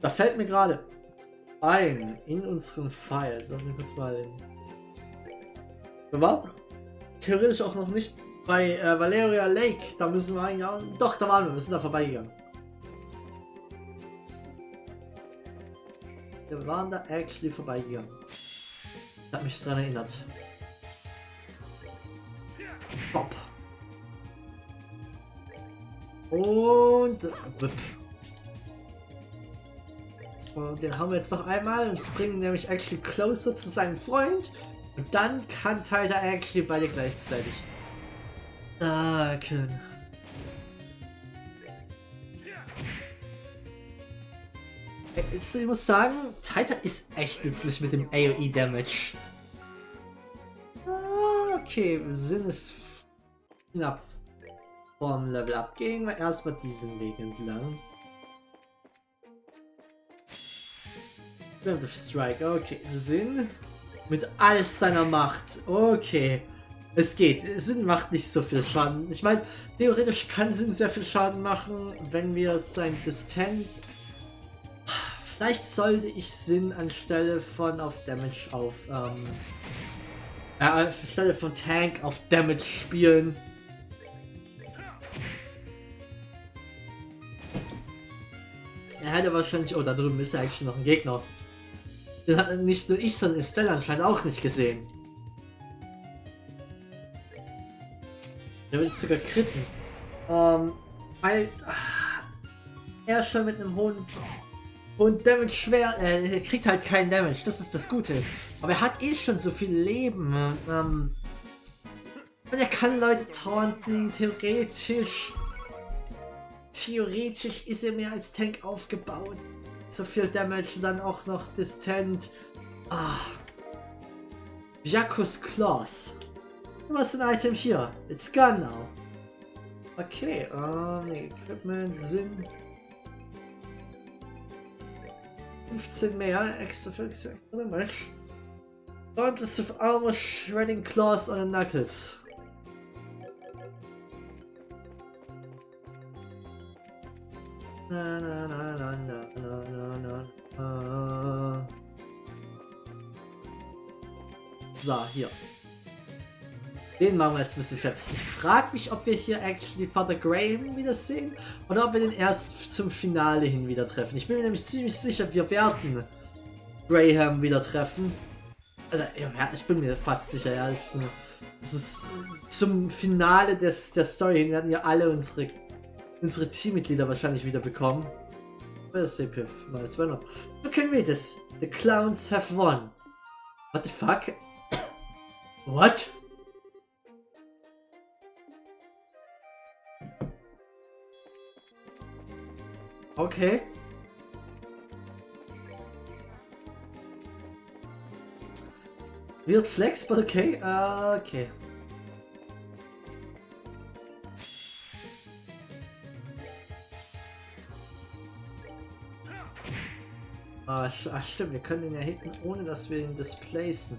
Da fällt mir gerade ein, in unseren Pfeil, lass mich kurz mal den... Wir waren theoretisch auch noch nicht bei Valeria Lake, da müssen wir eigentlich... Doch, da waren wir sind da vorbeigegangen. Wir waren da actually vorbeigegangen. Ich habe mich daran erinnert. Bob. Und den haben wir jetzt noch einmal und bringen nämlich actually closer zu seinem Freund. Und dann kann Tyler actually beide gleichzeitig. Können. Ich muss sagen, Tyler ist echt nützlich mit dem AoE Damage. Okay, wir sind es knapp vom Level Up. Gehen wir erstmal diesen Weg entlang. Strike, okay. Sinn mit all seiner Macht. Okay. Es geht. Sinn macht nicht so viel Schaden. Ich meine, theoretisch kann Sinn sehr viel Schaden machen, wenn wir sein Distant... Vielleicht sollte ich Sinn anstelle von auf Damage auf... anstelle von Tank auf Damage spielen. Er hätte wahrscheinlich... Oh, da drüben ist ja eigentlich schon noch ein Gegner. Den hat nicht nur ich, sondern Estelle anscheinend auch nicht gesehen. Der will sogar kritten. Weil er schon mit einem hohen Damage schwer. Er kriegt halt keinen Damage, das ist das Gute. Aber er hat eh schon so viel Leben. Und er kann Leute taunten, theoretisch. Theoretisch ist er mehr als Tank aufgebaut. So viel Damage und dann auch noch Distant. Jakos Claws. Was ist ein Item hier? It's gone now. Okay, nee, Equipment sind 15 mehr, extra für Damage. Gauntlets of Armor, Shredding Claws on the Knuckles. So, hier. Den machen wir jetzt ein bisschen fertig. Ich frage mich, ob wir hier actually Father Graham wieder sehen oder ob wir den erst zum Finale hin wieder treffen. Ich bin mir nämlich ziemlich sicher, wir werden Graham wieder treffen. Also, ja, ich bin mir fast sicher, ja, es ist zum Finale der Story hin werden wir alle unsere Teammitglieder wahrscheinlich wieder bekommen. CPF mal 200. Look can read this. The clowns have won. What the fuck? What? Okay. Weird flex, but okay. Okay. Stimmt, wir können ihn ja hitten, ohne dass wir ihn displacen.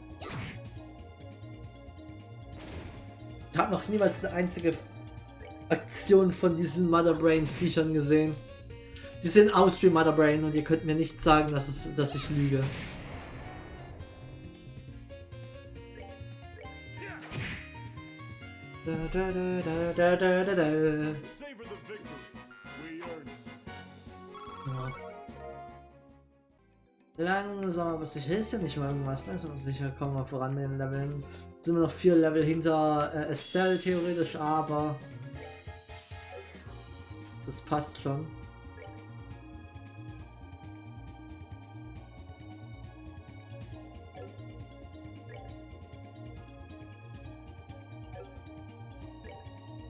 Ich habe noch niemals eine einzige Aktion von diesen Mother Brain Viechern gesehen. Die sehen aus wie Mother Brain und ihr könnt mir nicht sagen, dass ich lüge. Ja. Langsam aber sicher ist ja nicht mal irgendwas. Langsam aber sicher kommen wir voran mit den Leveln. Sind wir noch 4 Level hinter Estelle theoretisch, aber das passt schon.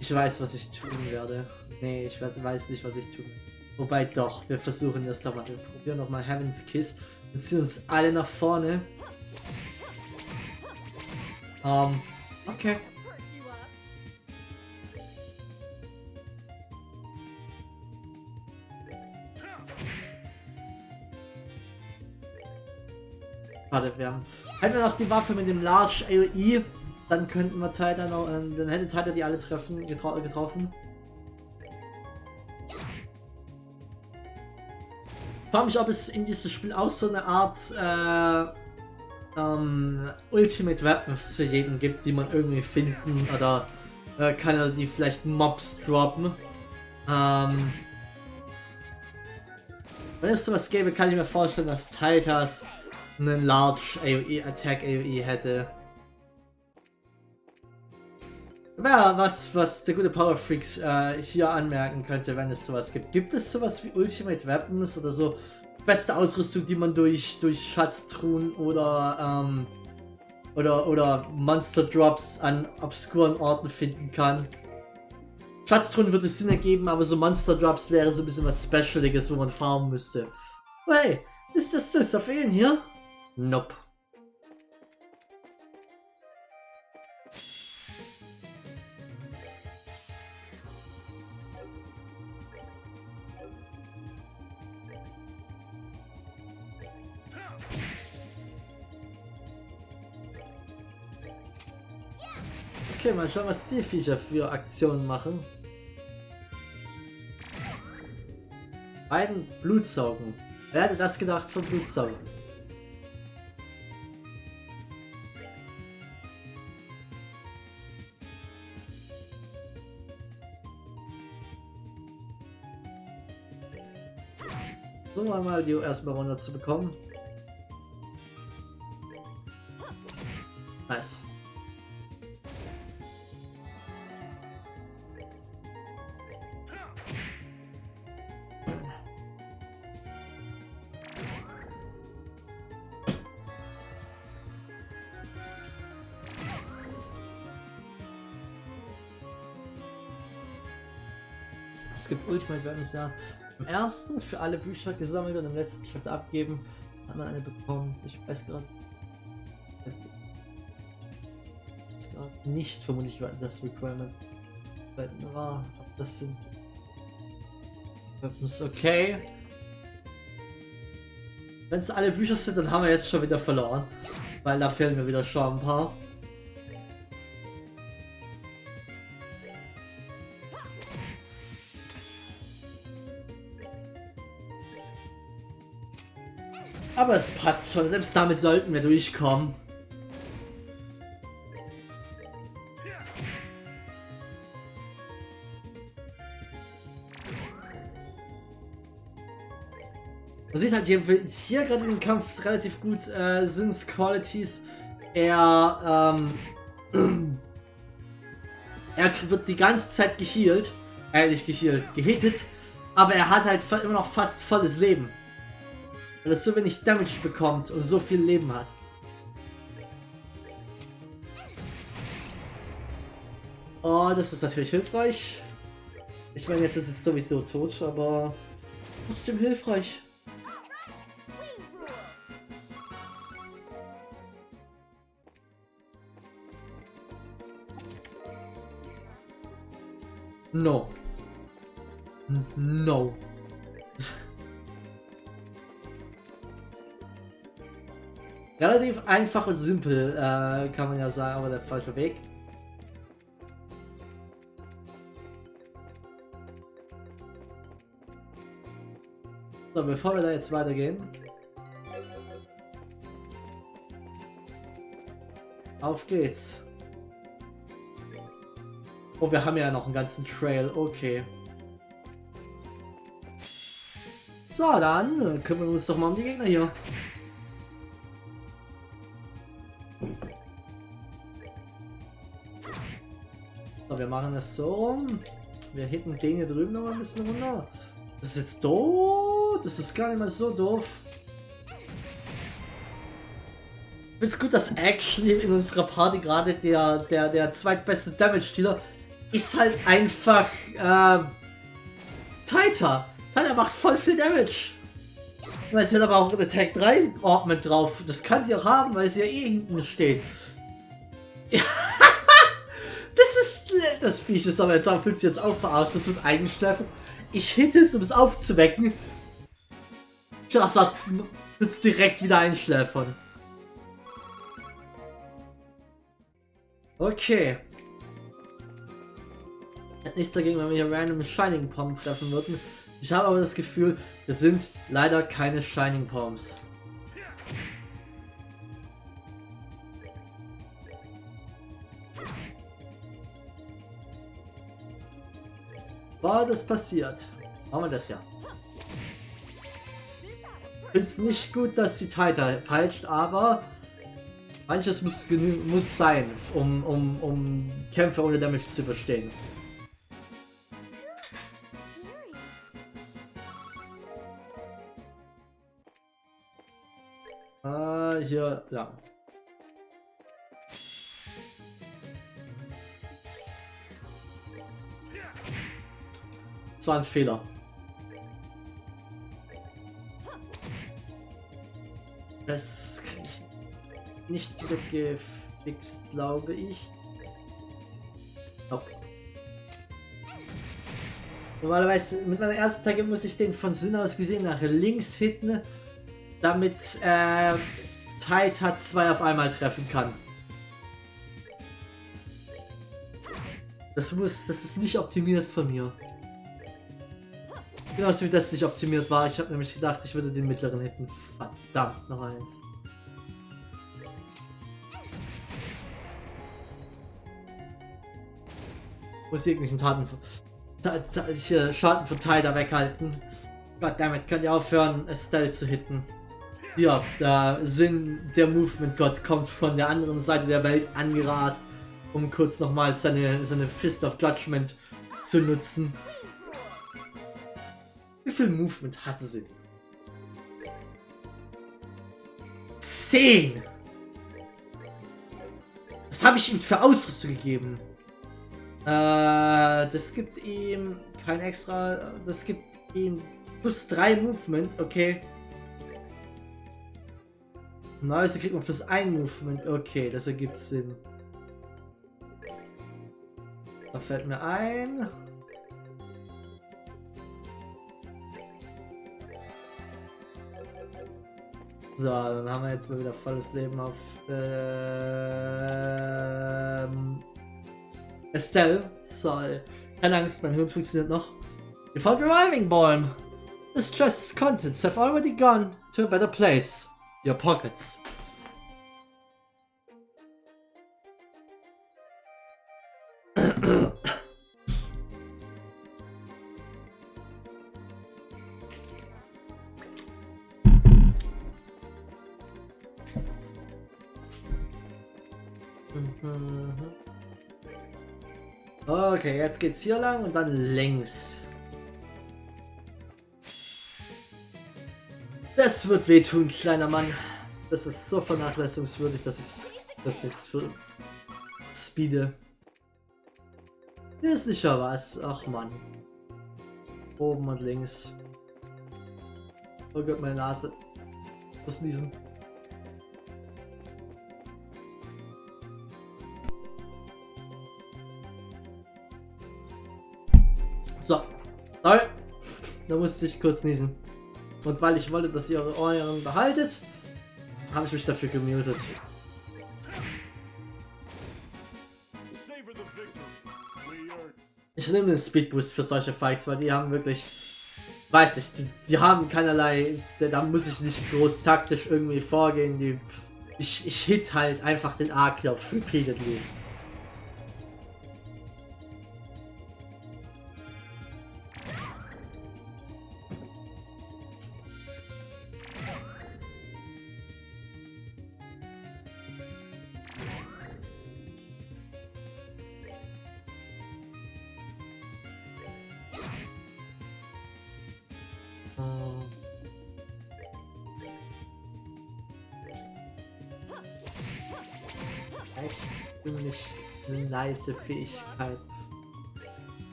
Ich weiß, was ich tun werde. Nee, weiß nicht, was ich tun. Wobei doch, wir versuchen das doch mal. Wir probieren nochmal Heaven's Kiss und ziehen uns alle nach vorne. Okay. Warte, hätten wir noch die Waffe mit dem Large AOE, dann könnten wir Tyler noch, dann hätte Tyler die alle getroffen. Ich frage mich, ob es in diesem Spiel auch so eine Art Ultimate Weapons für jeden gibt, die man irgendwie finden, oder kann er die vielleicht Mobs droppen. Wenn es sowas gäbe, kann ich mir vorstellen, dass Titus einen Large AOE, Attack AOE hätte. Ja, was der gute Power Freaks hier anmerken könnte, wenn es sowas gibt. Gibt es sowas wie Ultimate Weapons oder so beste Ausrüstung, die man durch Schatztruhen oder Monster Drops an obskuren Orten finden kann? Schatztruhen würde es Sinn ergeben, aber so Monster Drops wäre so ein bisschen was Specialiges, wo man farmen müsste. Oh, hey, ist das auf ihn hier? Nope. Okay, mal schauen, was die Viecher für Aktionen machen. Beiden Blutsaugen. Wer hätte das gedacht von Blutsaugen? So mal die erstmal runter zu bekommen. Nice. Es gibt Ultimate Weapons, ja. Im ersten für alle Bücher gesammelt und im letzten Chapter abgeben. Hat man eine bekommen. Ich weiß gerade nicht, vermutlich war das Requirement war. Ob das sind Weapons, okay. Wenn es alle Bücher sind, dann haben wir jetzt schon wieder verloren. Weil da fehlen mir wieder schon ein paar. Aber es passt schon, selbst damit sollten wir durchkommen. Man sieht halt hier gerade in dem Kampf relativ gut sind Qualities. Er wird die ganze Zeit geheilt. Nicht geheilt, gehittet. Aber er hat halt immer noch fast volles Leben. Weil er so wenig Damage bekommt und so viel Leben hat. Oh, das ist natürlich hilfreich. Ich meine, jetzt ist es sowieso tot, aber trotzdem hilfreich. No. No. Relativ einfach und simpel, kann man ja sagen, aber der falsche Weg. So, bevor wir da jetzt weitergehen. Auf geht's. Oh, wir haben ja noch einen ganzen Trail, okay. So, dann kümmern wir uns doch mal um die Gegner hier. So, wir machen es so. Wir hitten den hier drüben noch ein bisschen runter. Das ist jetzt doof. Das ist gar nicht mal so doof. Ich find's gut, dass actually in unserer Party gerade der zweitbeste Damage-Dealer ist halt einfach Taita. Taita macht voll viel Damage. Weil sie hat aber auch Attack 3 Ornament drauf. Das kann sie auch haben, weil sie ja eh hinten steht. Ja. Das Viech ist aber jetzt auch, fühlt sich jetzt auch verarscht. Das wird eingeschlafen. Ich hitte es, um es aufzuwecken. Das wird es direkt wieder einschläfern. Okay. Ich hätte nichts dagegen, wenn wir hier random Shining Palm treffen würden. Ich habe aber das Gefühl, es sind leider keine Shining Palms. War das passiert? Machen wir das ja. Ich finde es nicht gut, dass die Taita peitscht, aber manches muss sein, um Kämpfe ohne Damage zu überstehen. Hier, ja. Das war ein Fehler. Das kriege ich nicht wieder gefixt, glaube ich. Oh. Normalerweise mit meiner ersten Attacke muss ich den von Sinn aus gesehen nach links hitten, damit Taita 2 auf einmal treffen kann. Das ist nicht optimiert von mir. Genauso wie das nicht optimiert war. Ich habe nämlich gedacht, ich würde den mittleren hitten. Verdammt, noch eins. Muss irgendwelchen Schaden von Taita weghalten. Goddammit, könnt ihr aufhören, Estelle zu hitten. Ja, der Sinn der Movement-Gott kommt von der anderen Seite der Welt angerast, um kurz nochmal seine Fist of Judgment zu nutzen. Wie viel Movement hatte sie? 10! Was habe ich ihm für Ausrüstung gegeben? Das gibt ihm kein extra. Das gibt ihm plus 3 Movement, okay. Normalerweise kriegt man plus 1 Movement, okay, das ergibt Sinn. Da fällt mir ein. So, dann haben wir jetzt mal wieder volles Leben auf Estelle. So, keine Angst, mein Hirn funktioniert noch. You found reviving balm. This chest's contents have already gone to a better place. Your pockets. Okay, jetzt geht's hier lang und dann links. Das wird wehtun, kleiner Mann. Das ist so vernachlässigungswürdig, das ist für Speede. Hier ist nicht ja was. Ach Mann. Oben und links. Oh Gott, meine Nase. Ich muss niesen. So. Sorry. Da musste ich kurz niesen. Und weil ich wollte, dass ihr eure Ohren behaltet, Habe ich mich dafür gemutet. Ich nehme den Speedboost für solche Fights, weil die haben wirklich, weiß ich, die haben keinerlei, da muss ich nicht groß taktisch irgendwie vorgehen. Ich hit halt einfach den A-Knopf repeatedly. Ziemlich eine nice Fähigkeit,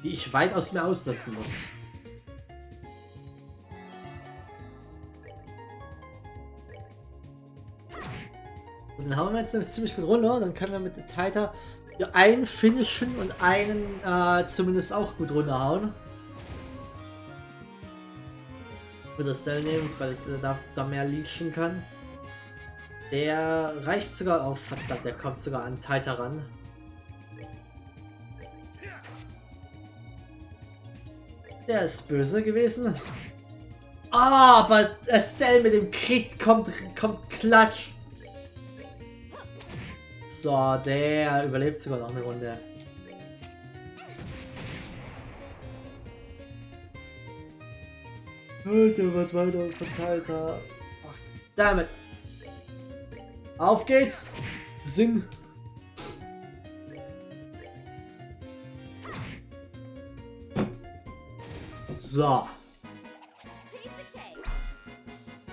die ich weitaus mehr ausnutzen muss. Dann hauen wir jetzt nämlich ziemlich gut runter, dann können wir mit der Taita einen finishen und einen zumindest auch gut runterhauen. Ich würde das Cell nehmen, falls er da mehr leachen kann. Der reicht sogar auf, verdammt, der kommt sogar an Taita ran. Der ist böse gewesen. Ah, aber Estelle mit dem Crit kommt Klatsch. So, der überlebt sogar noch eine Runde. Der wird weiter verteilt. Ach, damit. Auf geht's! Sing! So.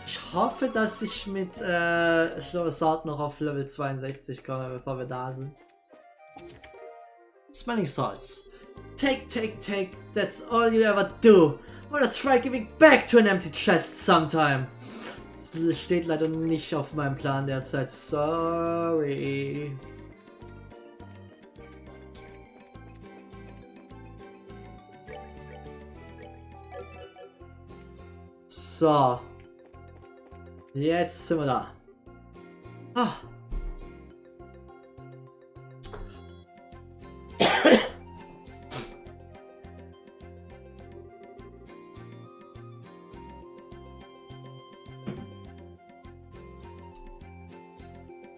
Ich hoffe, dass ich mit Sword noch auf Level 62 komme, bevor wir da sind. Smelling salts. Take, that's all you ever do. Wanna try giving back to an empty chest sometime. Das steht leider nicht auf meinem Plan derzeit. Sorry. So. Jetzt sind wir da. Ah.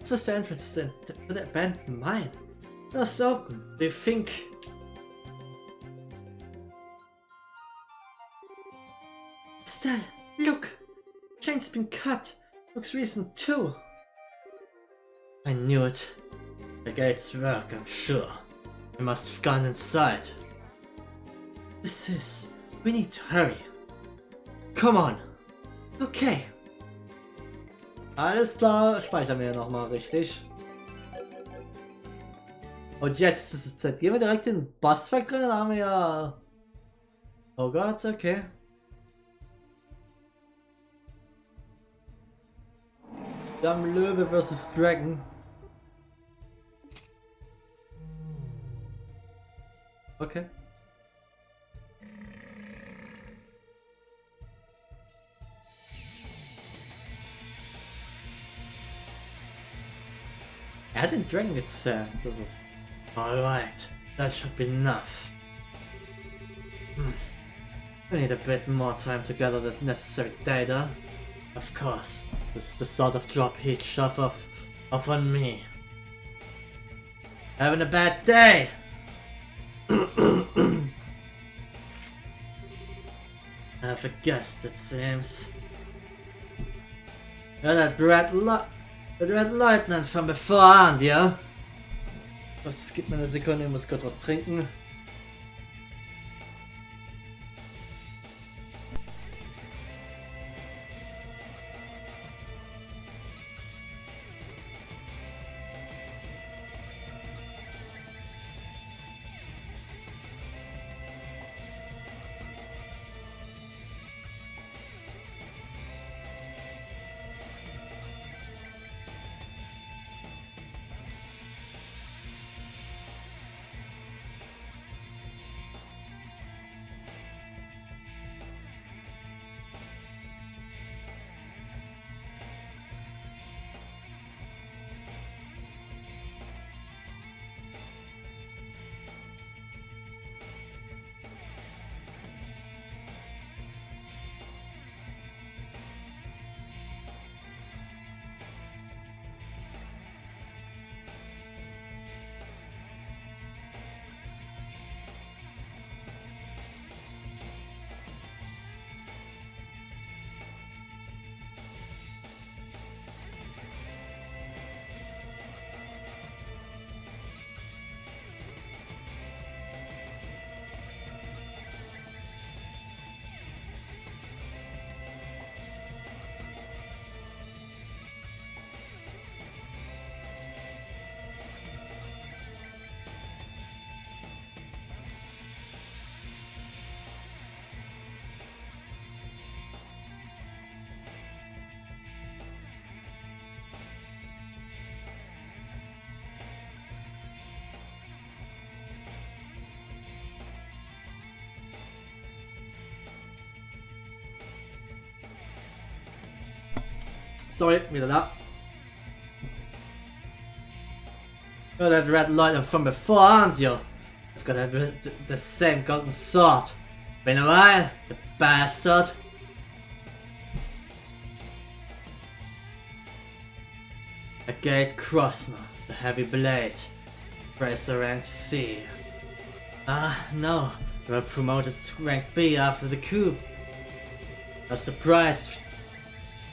This is the entrance to the abandoned mine. Door's open. Do you think? Estelle, look! Chain's been cut. Looks recent too. I knew it. The gate's work, I'm sure. We must have gone inside. We need to hurry. Come on. Okay. Alles klar, speichern wir nochmal richtig. Und jetzt ist es Zeit. Gehen wir direkt in den Bossfight drin, dann haben wir ja... Oh Gott, okay. Wir haben Löwe vs. Dragon. Okay. Er hat den Dragon gezähmt. Alright, that should be enough. We need a bit more time to gather the necessary data. Of course, this is the sort of job he'd shove off on me. Having a bad day! I have a guest, it seems. You're that Red Lieutenant von before, ja? Jetzt gibt mir eine Sekunde, ich muss kurz was trinken. Sorry, wieder da. You're that red lion from before, aren't you? I've got the same golden sword. Been a while, you bastard. A gate crossner, the heavy blade. Bracer rank C. Ah, no. You were promoted to rank B after the coup. No surprise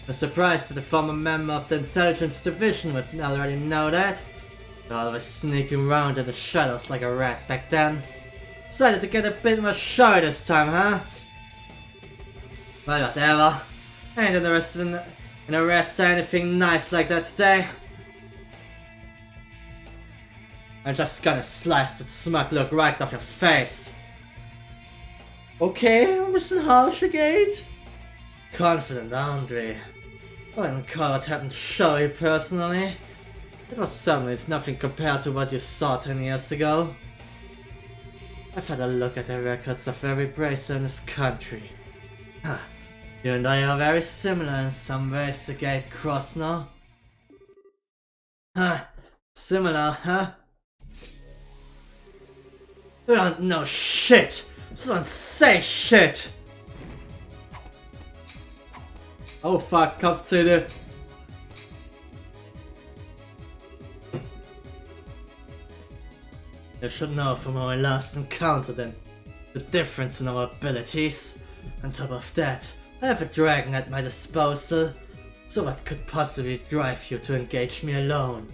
that the former member of the intelligence division would already know that. You're always sneaking around in the shadows like a rat back then. Decided to get a bit more shy this time, huh? Well, whatever. I ain't interested in arrest or anything nice like that today. I'm just gonna slice that smug look right off your face. Okay, Mr. Harshagate. Confident, aren't we? I wouldn't call what happened showy personally. It was certainly nothing compared to what you saw 10 years ago. I've had a look at the records of every bracer in this country. Huh. You and I are very similar in some ways, the Gate Crossner. Huh. Similar, huh? You don't know shit! So don't say shit! Oh fuck, Kopfzähne! You should know from our last encounter then the difference in our abilities. On top of that, I have a dragon at my disposal, so what could possibly drive you to engage me alone?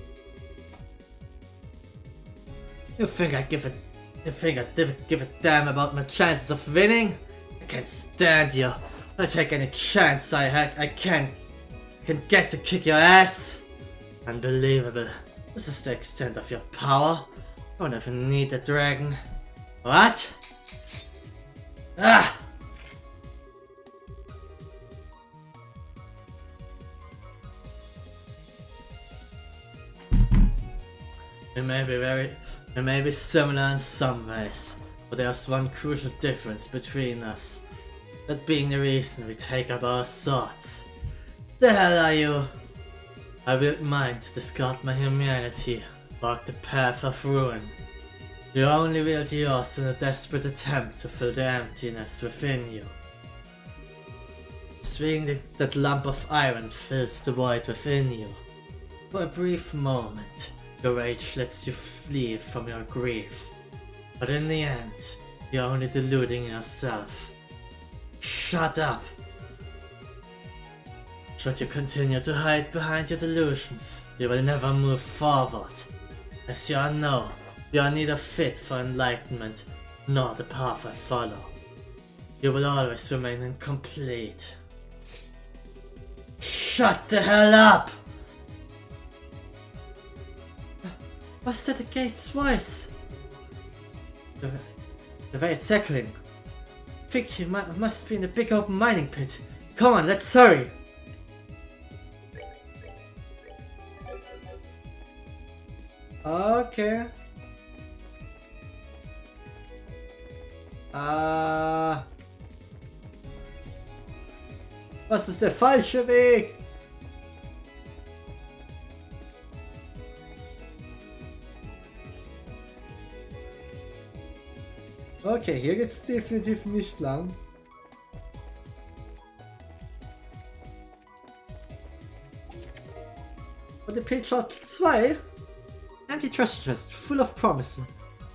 You think I'd give a damn about my chances of winning? I can't stand you. I'll take any chance I can get to kick your ass. Unbelievable. This is the extent of your power. I don't even need the dragon. What? Ah! We may be similar in some ways, but there's one crucial difference between us. That being the reason we take up our swords. The hell are you? I wield mine to discard my humanity, walk the path of ruin. You only wield yours in a desperate attempt to fill the emptiness within you. Swinging that lump of iron fills the void within you. For a brief moment, your rage lets you flee from your grief. But in the end, you're only deluding yourself. Shut up! Should you continue to hide behind your delusions, you will never move forward. As you all know, you are neither fit for enlightenment, nor the path I follow. You will always remain incomplete. Shut the hell up! Was that the gate's voice? The way it's echoing. I think you must be in the big open mining pit. Come on, let's hurry! Okay. Was ist der falsche Weg? Okay, hier geht's definitiv nicht lang. Und der Page hat 2. Empty treasure chest, full of promise,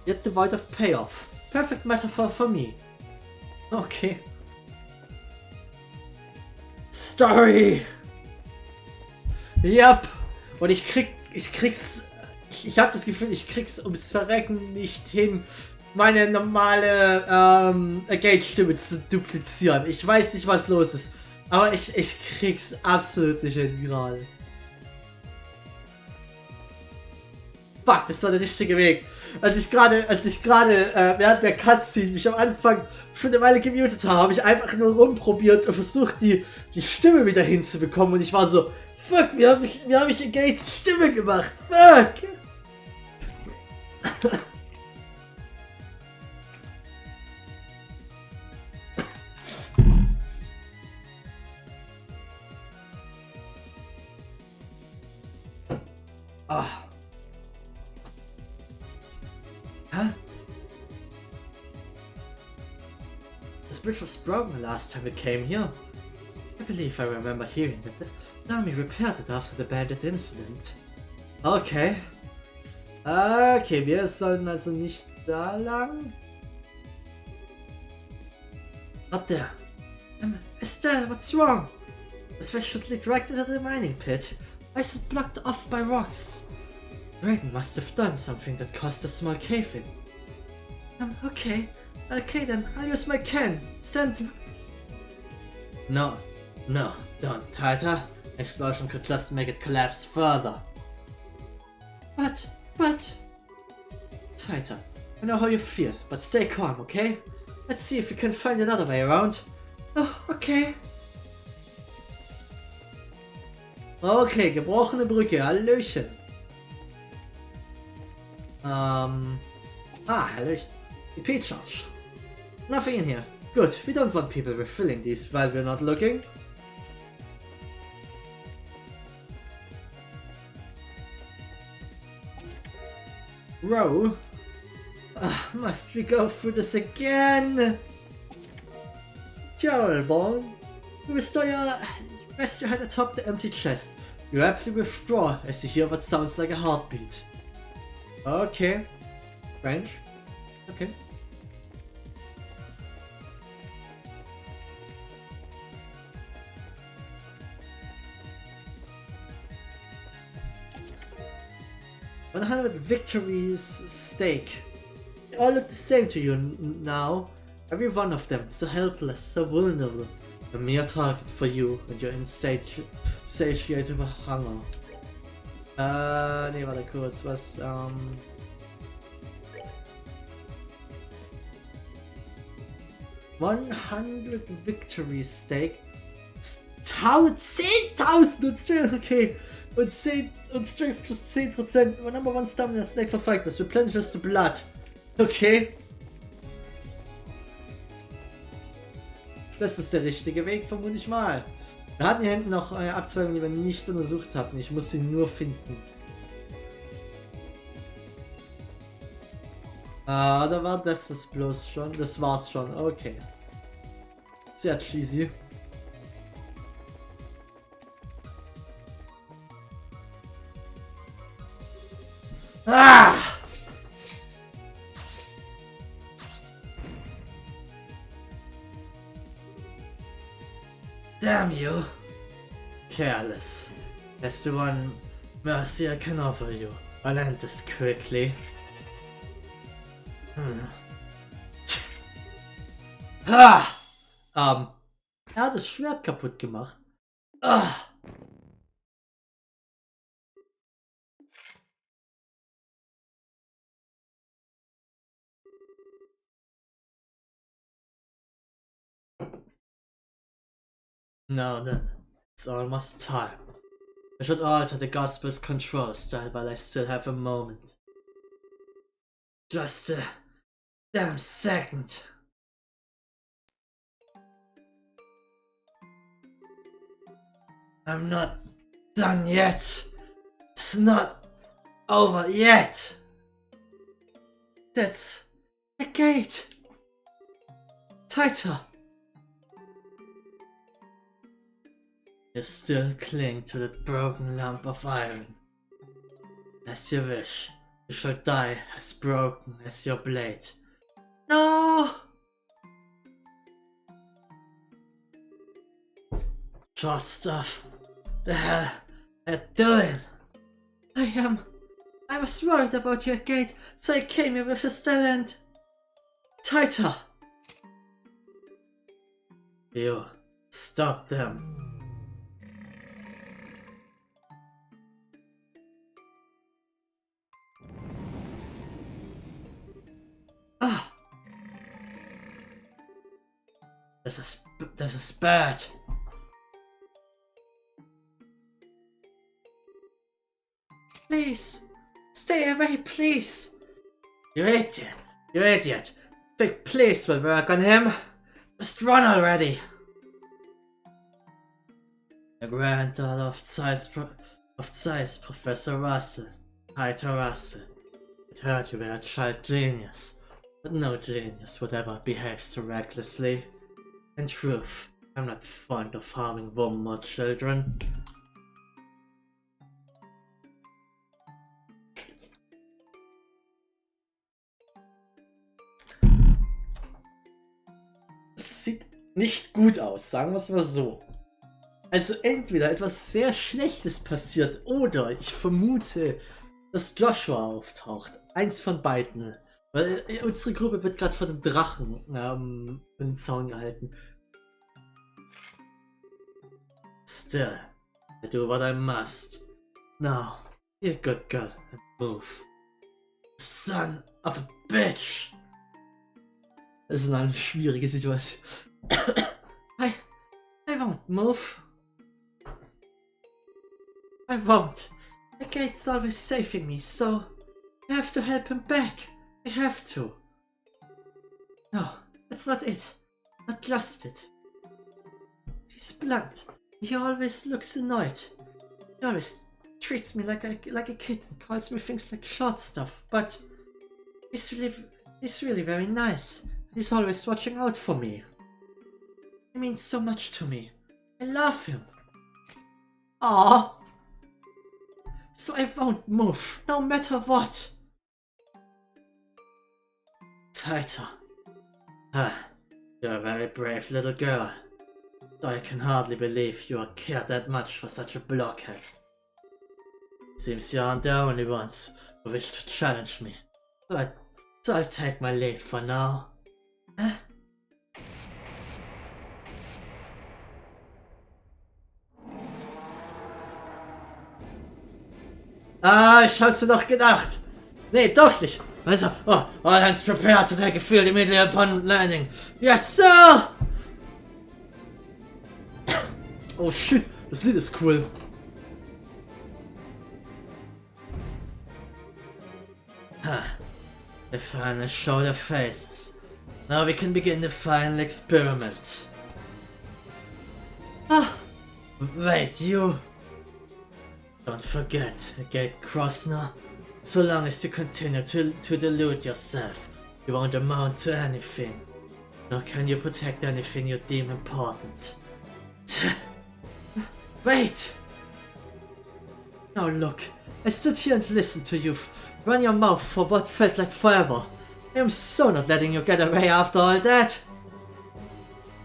yet devoid of payoff. Perfect metaphor for me. Okay. Story! Yep! Und ich hab das Gefühl, ich krieg's ums Verrecken nicht hin, meine normale Gate-Stimme zu duplizieren. Ich weiß nicht, was los ist, aber ich krieg's absolut nicht hin gerade. Fuck, das war der richtige Weg. Als ich gerade während der Cutscene mich am Anfang für eine Weile gemutet habe ich einfach nur rumprobiert und versucht, die Stimme wieder hinzubekommen. Und ich war so, fuck, wie hab ich in Gates Stimme gemacht? Fuck! Ah. Huh? This bridge was broken the last time we came here. I believe I remember hearing that the army repaired it after the bandit incident. Okay. Okay, wir sollen also nicht da lang. Up there. Estelle, what's wrong? This way should lead right into the mining pit. Why is it blocked off by rocks? Dragon must have done something that caused a small cave-in. Okay. Okay then, I'll use my can. Send... No, don't, Tighter. Explosion could just make it collapse further. But... Tighter, I know how you feel, but stay calm, okay? Let's see if we can find another way around. Oh, okay. Okay, gebrochene Brücke, Hallöchen. Hallöchen. EP charge. Nothing in here. Good, we don't want people refilling these while we're not looking. Row? Must we go through this again? Terrible. You rest your head atop the empty chest. You rapidly withdraw as you hear what sounds like a heartbeat. Okay. Range. Okay. $100 victories stake. They all look the same to you now. Every one of them, so helpless, so vulnerable. A mere target for you and your insatiable hunger. Nee, warte kurz, was, 100 victory stake. 10.000 und Strength, okay. Und Strength plus 10%. Our number one stamina stake for fighters replenishes the blood. Okay. Das ist der richtige Weg, vermute ich mal. Wir hatten hier hinten noch eine Abzweigung, die wir nicht untersucht hatten. Ich muss sie nur finden. Ah, da war das bloß schon. Das war's schon. Okay. Sehr cheesy. Ah! Damn you! Careless. That's the one mercy I can offer you. I'll end this quickly. Er hat das Schwert kaputt gemacht. Now then, it's almost time. I should alter the Gospel's control style while I still have a moment. Just a damn second. I'm not done yet. It's not over yet. That's a gate. Tighter. You still cling to that broken lump of iron. As you wish, you shall die as broken as your blade. No! Short stuff. The hell are you doing? I was worried about your gate, so I came here with a stand. Tighter. You stop them. This is bad. Please, stay away, please. You idiot. Big please will work on him. Just run already. The granddaughter of Zeiss, Professor Russell. Tighter Russell. It heard you were a child genius, but no genius would ever behave so recklessly. In truth, I'm not fond of harming women or children. Sieht nicht gut aus, sagen wir es mal so. Also entweder etwas sehr Schlechtes passiert oder ich vermute, dass Joshua auftaucht. Eins von beiden. Weil unsere Gruppe wird gerade von dem Drachen in den Zaun gehalten. Still, I do what I must. Now, be a good girl and move. Son of a bitch! Das ist eine schwierige Situation. I won't move. I won't. The gate's always saving me, so I have to help him back. I have to. No, that's not it. Not just it. He's blunt. He always looks annoyed. He always treats me like a kid and calls me things like short stuff, but he's really very nice. He's always watching out for me. He means so much to me. I love him. Aww. So I won't move, no matter what. Tighter. You're a very brave little girl. Though I can hardly believe you care that much for such a blockhead. Seems you aren't the only ones who wish to challenge me. So I'll take my leave for now. Ich hab's mir doch gedacht. Nee, doch nicht. Also, all hands prepared to take a field immediately upon landing. Yes, sir! Oh shit, das Lied ist cool. They finally show their faces. Now we can begin the final experiment. Wait, you... Don't forget, a gate crossner. So long as you continue to delude yourself, you won't amount to anything. Nor can you protect anything you deem important. Wait! Now look, I stood here and listened to you run your mouth for what felt like forever. I am so not letting you get away after all that.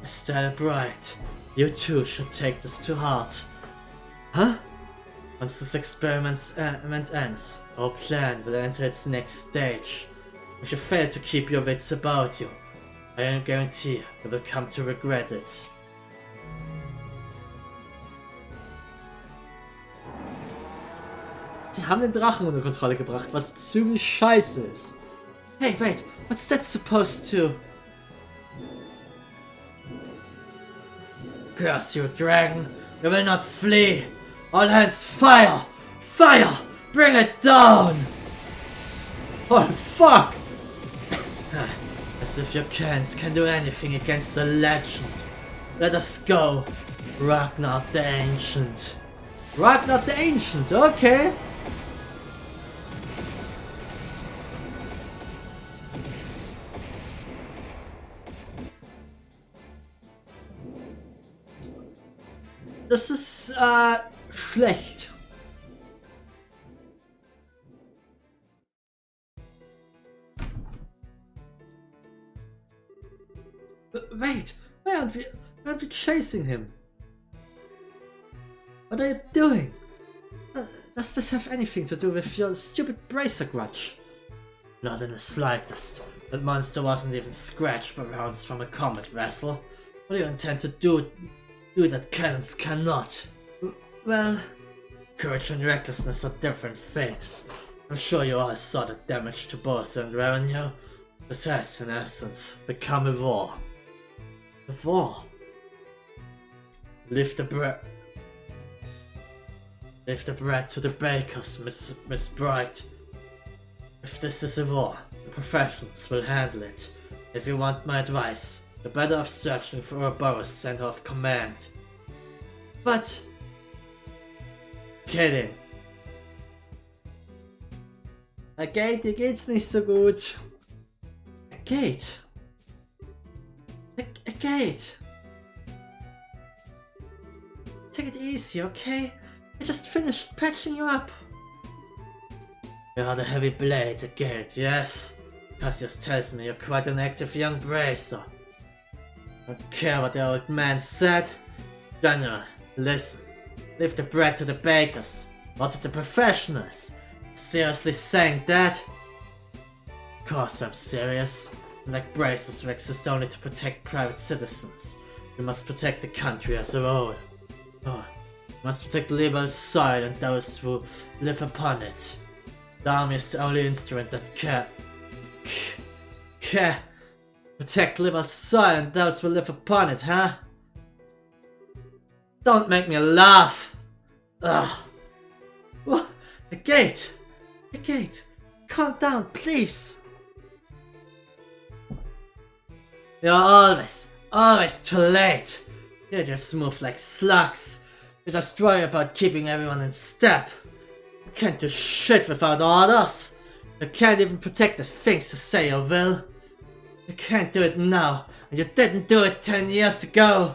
Estelle Bright, you too should take this to heart. Huh? Once this experiment ends, our plan will enter its next stage. If you fail to keep your wits about you, I guarantee you will come to regret it. Die haben den Drachen unter Kontrolle gebracht, was ziemlich scheiße ist. Hey, wait, what's that supposed to? Curse you, dragon! You will not flee! All hands fire! Fire! Bring it down! Oh fuck! As if your cans can do anything against the legend. Let us go! Ragnar the Ancient. Ragnar the Ancient, okay! Das ist, schlecht. Wait, why aren't we chasing him? What are you doing? Does this have anything to do with your stupid bracer grudge? Not in the slightest. That monster wasn't even scratched by rounds from a combat vessel. What do you intend to do that cannons cannot? Well, courage and recklessness are different things. I'm sure you all saw the damage to Bosa and revenue. This has, in essence, become a war. A war? Leave the bread to the bakers, Miss Bright. If this is a war, the professionals will handle it. If you want my advice, you're better off searching for a Boros center of command. But... kidding. Gate, dir geht's nicht so gut. Gate. Gate. Take it easy, okay? I just finished patching you up. You had a heavy blade, Gate, yes? Cassius tells me you're quite an active young bracer. I don't care what the old man said. General, listen. Leave the bread to the bakers, not to the professionals. Seriously saying that? Of course I'm serious. Like bracers who exist only to protect private citizens. We must protect the country as a whole. Oh, we must protect liberal soil and those who live upon it. The army is the only instrument that can protect liberal soil and those who live upon it, huh? Don't make me laugh! Ugh. What? The gate! The gate! Calm down, please! You're always too late! You just move like slugs. You just worry about keeping everyone in step. You can't do shit without orders. You can't even protect the things you say you will. You can't do it now, and you didn't do it 10 years ago.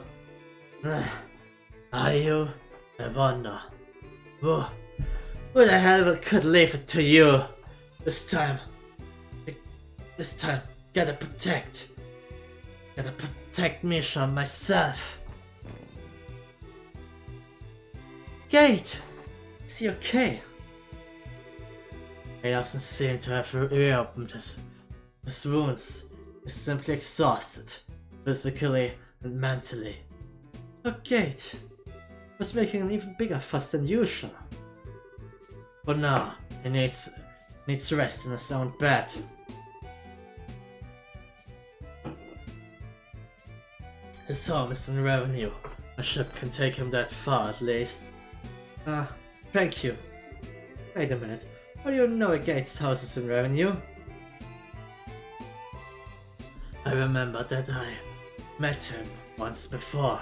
Are you? I wonder. Who the hell could leave it to you? This time, gotta protect Misha and myself. Gate! Is he okay? He doesn't seem to have reopened his wounds. He's simply exhausted, physically and mentally. Oh, Gate was making an even bigger fuss than usual. But now, he needs rest in his own bed. His home is in revenue. A ship can take him that far at least. Thank you. Wait a minute. How do you know Gate's house is in revenue? I remember that I met him once before.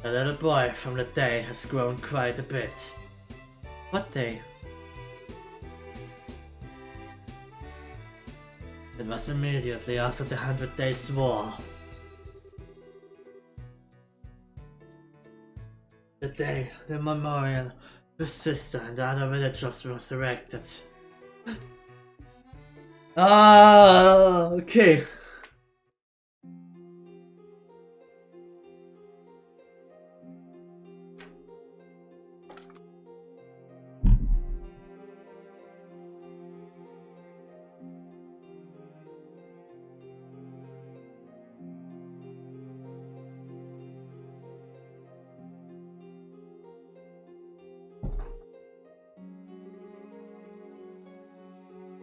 The little boy from the day has grown quite a bit. What day? It was immediately after the 100 Days War. The day the memorial to his sister and the other villagers was erected. Okay.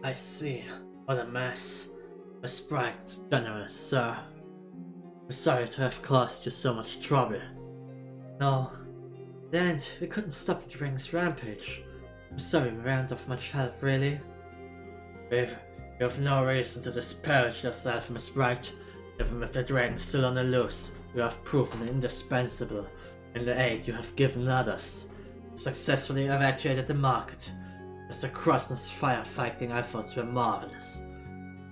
I see. What a mess. Miss Bright, General, sir. We're sorry to have caused you so much trouble. No. In the end, we couldn't stop the Dragon's rampage. I'm sorry we weren't of much help, really. You have no reason to disparage yourself, Miss Bright. Even with the Dragon still on the loose, you have proven indispensable in the aid you have given others. You successfully evacuated the market. Mr. Krosner's firefighting efforts were marvelous.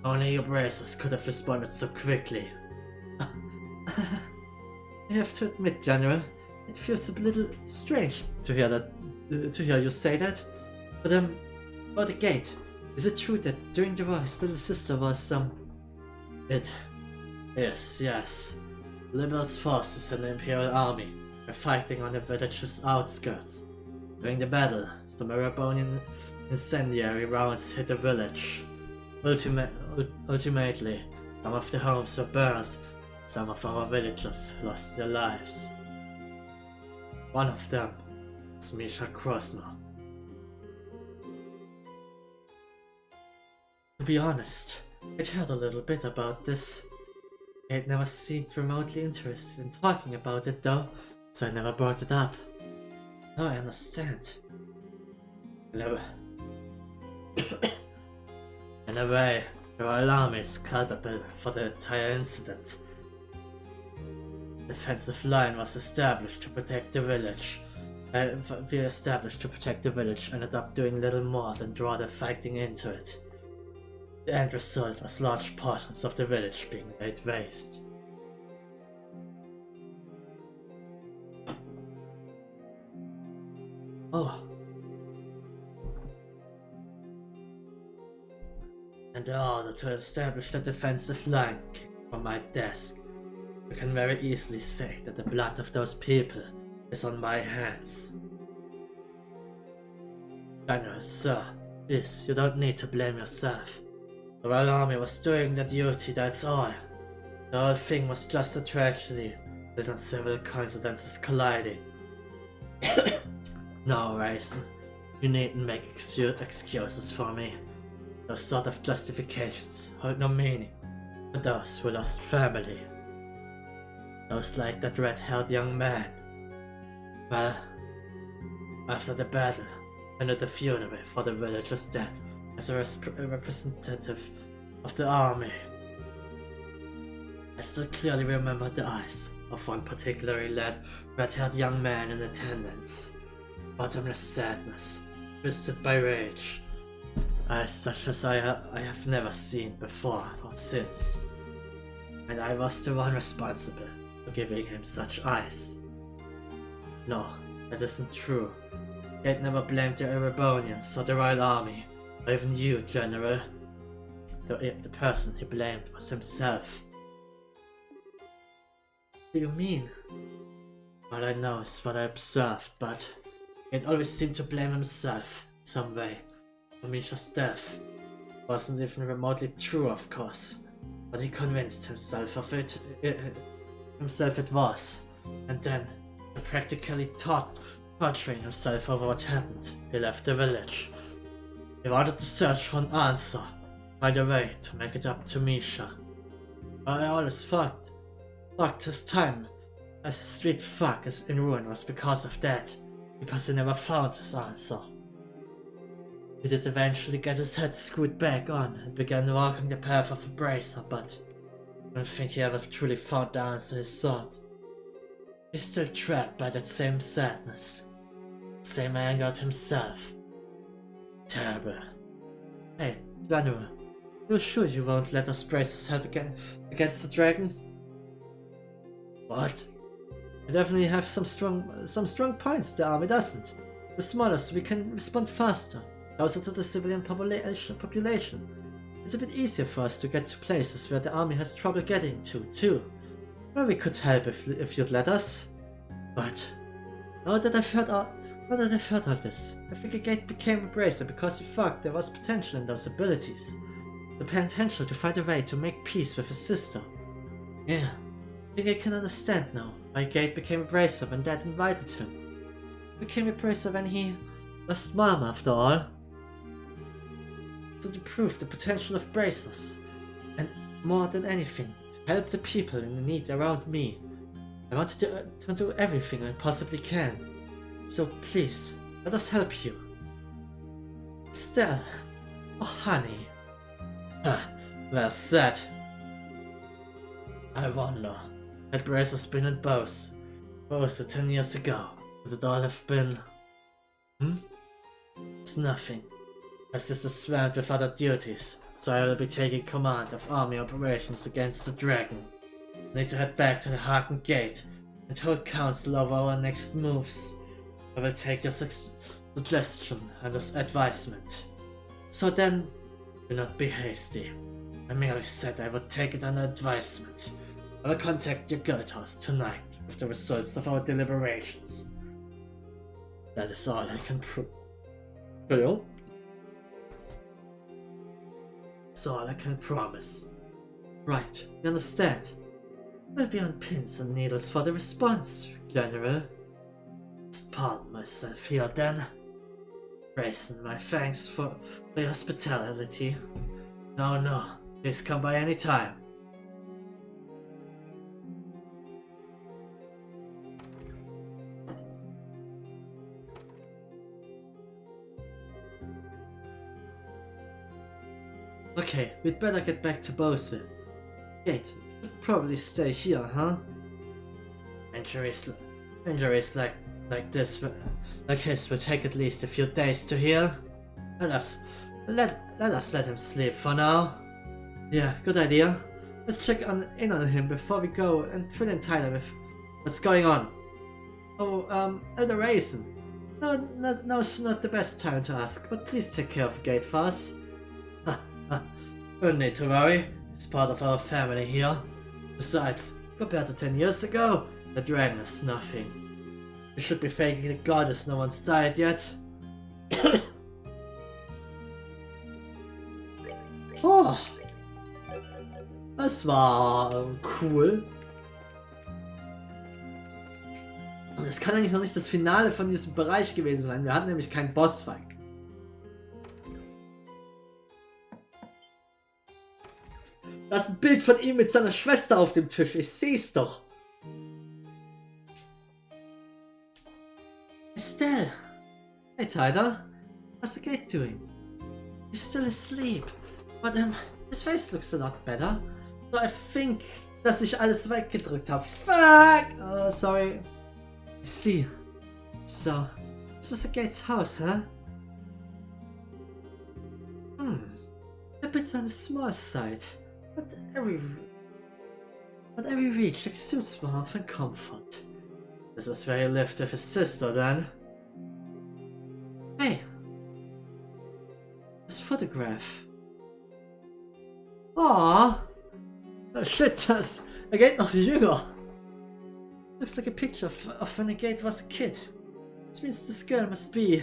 Only your bracers could have responded so quickly. I have to admit, General, it feels a little strange to hear you say that. But about the gate, is it true that during the war his little sister was Yes. Liberal's forces and the Imperial Army were fighting on the village's outskirts. During the battle, some Erebonian incendiary rounds hit the village. Ultimately, some of the homes were burned, some of our villagers lost their lives. One of them was Misha Krosner. To be honest, I'd heard a little bit about this. I'd never seemed remotely interested in talking about it though, so I never brought it up. Now I understand. In a way, the Royal Army is culpable for the entire incident. The defensive line was established to protect the village. We established to protect the village ended up doing little more than draw the fighting into it. The end result was large portions of the village being laid waste. Oh. And in order to establish the defensive line from my desk, you can very easily say that the blood of those people is on my hands. General, sir, please, you don't need to blame yourself. The Royal Army was doing their duty, that's all. The whole thing was just a tragedy, built on several coincidences colliding. No, Raisin, you needn't make excuses for me. Those sort of justifications hold no meaning for those who lost family. Those like that red-haired young man. Well, after the battle, and at the funeral for the villager's dead as a representative of the army, I still clearly remember the eyes of one particularly red-haired young man in attendance. Bottomless sadness, twisted by rage. Eyes such as I have never seen before or since. And I was the one responsible for giving him such eyes. No, that isn't true. Gate never blamed the Erebonians or the Royal Army, or even you, General. The person he blamed was himself. What do you mean? All I know is what I observed, but Gate always seemed to blame himself in some way. For Misha's death wasn't even remotely true, of course, but he convinced himself of it. It was, and then, practically torturing himself over what happened, he left the village. He wanted to search for an answer, find a way to make it up to Misha. I always thought his time as a street fuck is in ruin was because of that, because he never found his answer. He did eventually get his head screwed back on and began walking the path of a bracer, but I don't think he ever truly found the answer he sought. He's still trapped by that same sadness, same anger at himself. Terrible. Hey, General, you're sure you won't let us bracers help against the dragon? What? We definitely have some strong points the army doesn't. The smaller, so we can respond faster, closer to the civilian population. It's a bit easier for us to get to places where the army has trouble getting to, too. Well, we could help if you'd let us. But now that I've heard all this, I think a Gate became a bracer because he thought there was potential in those abilities. The potential to find a way to make peace with his sister. Yeah, I think I can understand now why Gate became a bracer when Dad invited him. He became a bracer when he lost Mom, after all. So to prove the potential of bracers, and more than anything, to help the people in need around me, I want to do everything I possibly can. So please, let us help you. Estelle, oh honey. Well said. I wonder, had bracers been in Bose 10 years ago, would it all have been... It's nothing. My sister's swamped with other duties, so I will be taking command of army operations against the dragon. I need to head back to the Haken Gate and hold council over our next moves. I will take your suggestion and as advisement. So then, do not be hasty. I merely said I would take it under advisement. I will contact your guildhouse tonight with the results of our deliberations. That is all I can prove. That's all I can promise. Right, you understand? I'll be on pins and needles for the response, General. Just pardon myself here then. Grayson, my thanks for the hospitality. No, please come by any time. Okay, we'd better get back to Bose. Gate, you should probably stay here, huh? Injuries like Like this will take at least a few days to heal. Let us let him sleep for now. Yeah, good idea. Let's check in on him before we go and fill in Tyler with what's going on. Oh, Elder Raisin. No, it's not the best time to ask, but please take care of the gate for us. Don't need to worry, it's part of our family here. Besides, compared to 10 years ago, the dragon is nothing. You should be thanking the goddess no one's died yet. Oh, das war cool. Aber das kann eigentlich noch nicht das Finale von diesem Bereich gewesen sein. Wir hatten nämlich keinen Bossfight. Da ist ein Bild von ihm mit seiner Schwester auf dem Tisch. Ich seh's doch. Estelle. Hey Tyler. How's the gate doing? He's still asleep. But his face looks a lot better. So I think, dass ich alles weggedrückt habe. Fuck! Oh, sorry. I see. So, this is the gate's house, huh? A bit on the small side. But every reach exudes warmth and comfort. This is where he lived with his sister then. Hey! This photograph. Aww! Oh shit, das geht noch jünger. Looks like a picture of when Agate was a kid. This means this girl must be...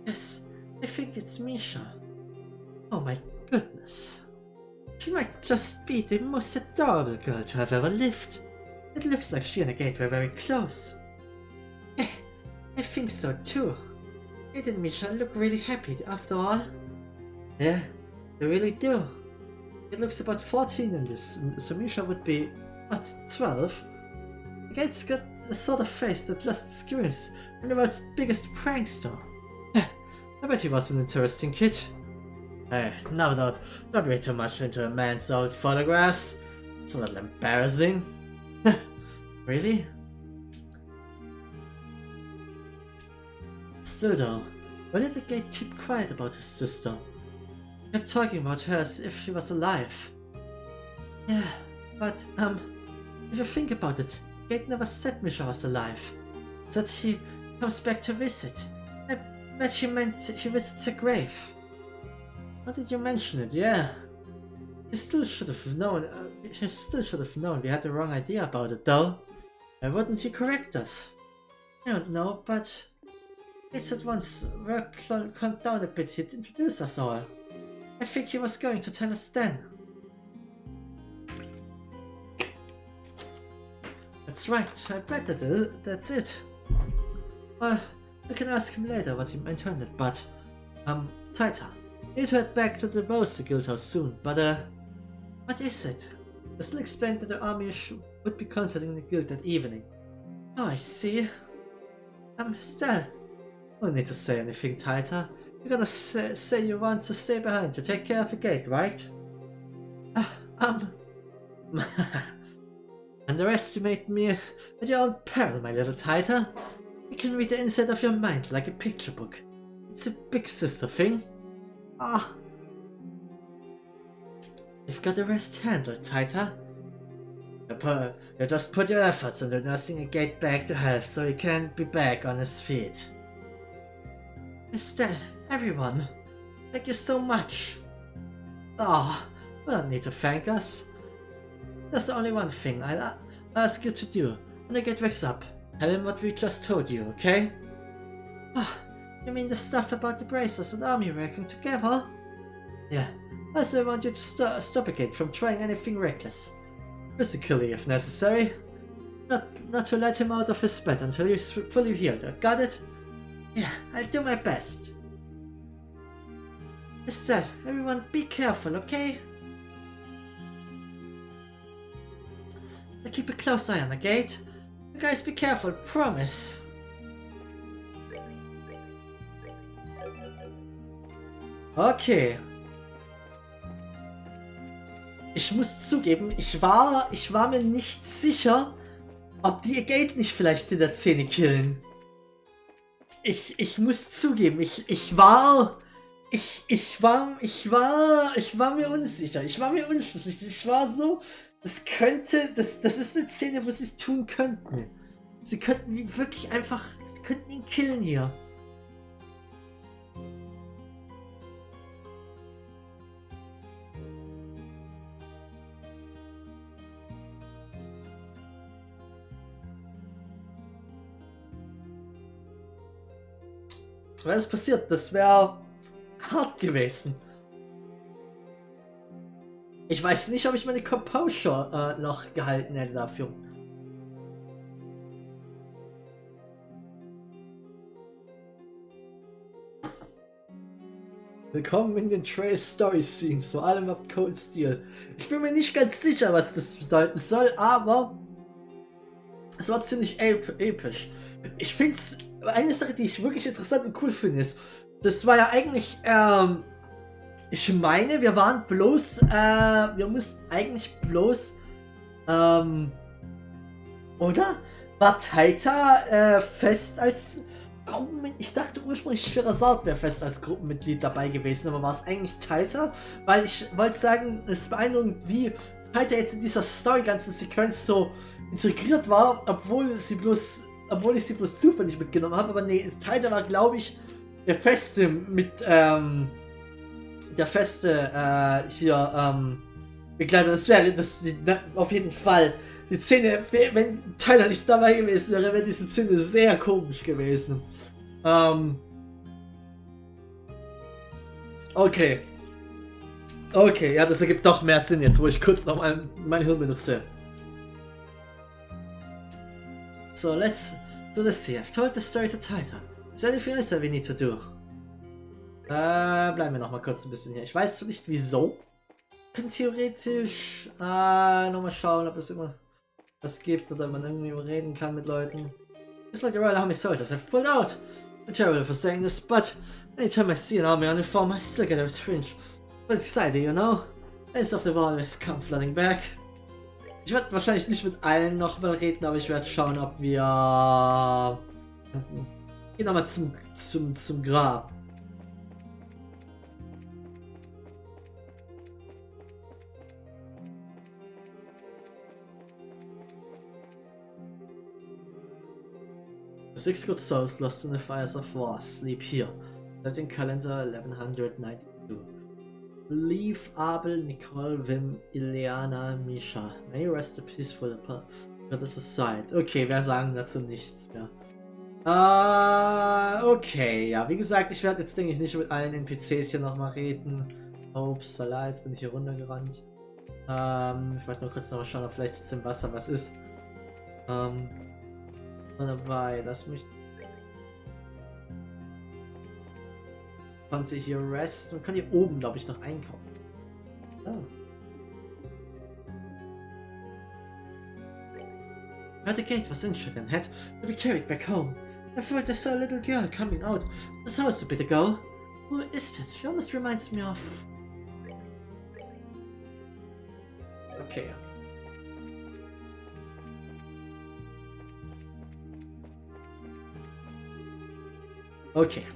Yes, I think it's Misha. Oh my goodness. She might just be the most adorable girl to have ever lived. It looks like she and Agate were very close. Yeah, I think so too. Agate and Misha look really happy after all. Yeah, they really do. It looks about 14 in this, so Misha would be, what, 12? Agate's got the sort of face that just screams from the world's biggest prankster. I bet he was an interesting kid. Hey, now don't read too much into a man's old photographs. It's a little embarrassing. Really? Still though, why did Agate keep quiet about his sister? He kept talking about her as if she was alive. Yeah, but if you think about it, Agate never said Misha was alive. That he comes back to visit. I bet he meant he visits her grave. How did you mention it? Yeah. He still should have known. We had the wrong idea about it, though. Why wouldn't he correct us? I don't know, but it's at once work calmed down a bit. He'd introduce us all. I think he was going to tell us then. That's right. I bet that's it. Well, we can ask him later what he intended, but Taita. Need to head back to the Bosa Guild house soon, but what is it? Still explained that the army would be contacting the guild that evening. Oh, I see. Estelle. No need to say anything, Taita. You're gonna say you want to stay behind to take care of the gate, right? Underestimate me at your own peril, my little Taita. I can read the inside of your mind like a picture book. It's a big sister thing. You've got the rest handled, Taita. You just put your efforts into nursing Agate back to health so he can be back on his feet. Estelle, everyone, thank you so much. We don't need to thank us. There's only one thing I'll ask you to do when Agate wakes up. Tell him what we just told you, okay? You mean the stuff about the bracers and army working together? Yeah. Also, I want you to stop Agate from trying anything reckless. Physically, if necessary. Not to let him out of his bed until he's fully healed. Got it? Yeah, I'll do my best. Estelle, everyone be careful, okay? I'll keep a close eye on the gate. You guys be careful, promise. Okay. Ich muss zugeben, ich war mir nicht sicher, ob die ihr Geld nicht vielleicht in der Szene killen. Ich muss zugeben, ich war mir unsicher. Ich war so, das ist eine Szene, wo sie es tun könnten. Sie könnten ihn wirklich einfach, sie könnten ihn killen hier. Was ist passiert? Das wäre hart gewesen. Ich weiß nicht, ob ich meine Composure noch gehalten hätte dafür. Willkommen in den Trail Story Scenes, vor allem ab Cold Steel. Ich bin mir nicht ganz sicher, was das bedeuten soll, aber es war ziemlich episch. Ich finde es, eine Sache, die ich wirklich interessant und cool finde, ist, das war ja eigentlich, ich meine, wir waren bloß, wir mussten eigentlich bloß, oder? War Taita fest als Gruppenmitglied? Ich dachte ursprünglich, Sherazade wäre fest als Gruppenmitglied dabei gewesen, aber war es eigentlich Taita? Weil ich wollte sagen, es ist beeindruckend, wie Taita jetzt in dieser ganzen Sequenz so integriert war, obwohl ich sie bloß zufällig mitgenommen habe. Aber nee, Taita war, glaube ich, der Feste Begleiter. Das wäre auf jeden Fall die Szene, wenn Tyler nicht dabei gewesen wäre, wäre diese Szene sehr komisch gewesen. Okay. Okay, ja, das ergibt doch mehr Sinn jetzt, wo ich kurz noch mal mein Hirn benutze. So, let's do this here. I've told the story to Tyler. Is there anything else that we need to do? Bleiben wir noch mal kurz ein bisschen hier. Ich weiß nicht wieso. Können theoretisch nochmal schauen, ob es immer was gibt oder man irgendwie reden kann mit Leuten. It's like the Royal Army soldiers have pulled out. I'm terrible for saying this, but anytime I see an army uniform, I still get a twinge. But excited, you know? Days of the war always come flooding back. Ich werde wahrscheinlich nicht mit allen nochmal reden, aber ich werde schauen, ob wir gehen nochmal zum Grab. The 6 good souls lost in the fires of war sleep here. Set in calendar 1192. Leave Abel, Nicole, Wim, Ileana, Misha. May you rest a peaceful upon this aside. Okay, wir sagen dazu nichts mehr. Okay, ja, wie gesagt, ich werde jetzt, denke ich, nicht mit allen NPCs hier nochmal reden. Ups, jetzt bin ich hier runtergerannt. Ich wollte nur kurz nochmal schauen, ob vielleicht jetzt im Wasser was ist. Dabei, lass mich. Konnte hier resten. Man kann hier oben, glaube ich, noch einkaufen. Oh. At the gate was injured and had to be carried back home. I thought I saw a little girl coming out of this house a bit ago. Who is that? She almost reminds me of. Okay. Okay.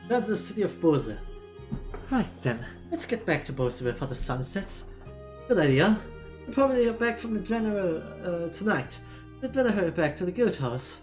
Down to the city of Bose. Right then, let's get back to Bose before the sun sets. Good idea. We're probably back from the general tonight. We'd better hurry back to the guild house.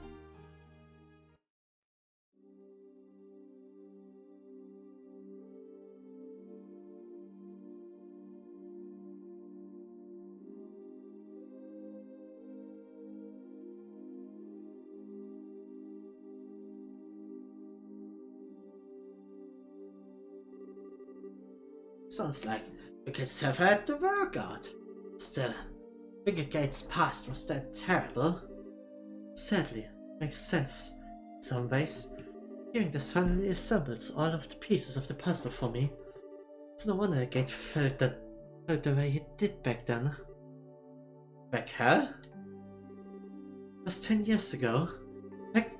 Sounds like the kids have had to work out. Still, Gate's past was that terrible. Sadly, makes sense in some ways. Hearing this finally assembles all of the pieces of the puzzle for me. It's no wonder Gate felt the way he did back then. Back here? Just 10 years ago,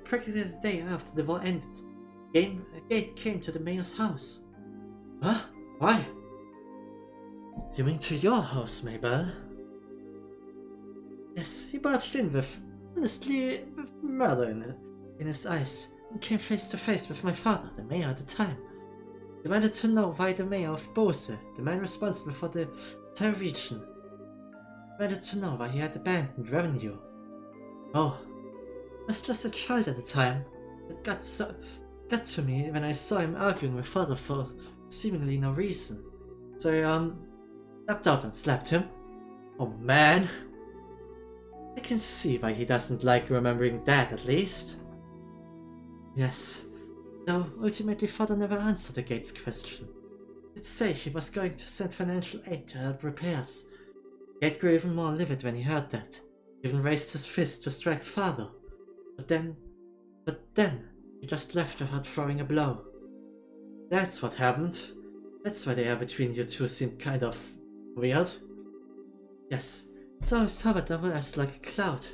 practically the day after the war ended, Gate came to the mayor's house. Huh? Why? You mean to your house, Mabel? Yes, he barged in with, honestly, with murder in his eyes, and came face to face with my father, the mayor at the time. Demanded to know why the mayor of Bose, the man responsible for the entire region, demanded to know why he had abandoned revenue. Oh, I was just a child at the time. It got to me when I saw him arguing with father for seemingly no reason. So I stepped out and slapped him. Oh man. I can see why he doesn't like remembering that, at least. Yes, though ultimately father never answered the gate's question. He'd say he was going to send financial aid to help repairs. Gate grew even more livid when he heard that. He even raised his fist to strike father. But then, he just left without throwing a blow. That's what happened. That's why the air between you two seemed kind of weird. Yes, it's always hovered over us like a cloud.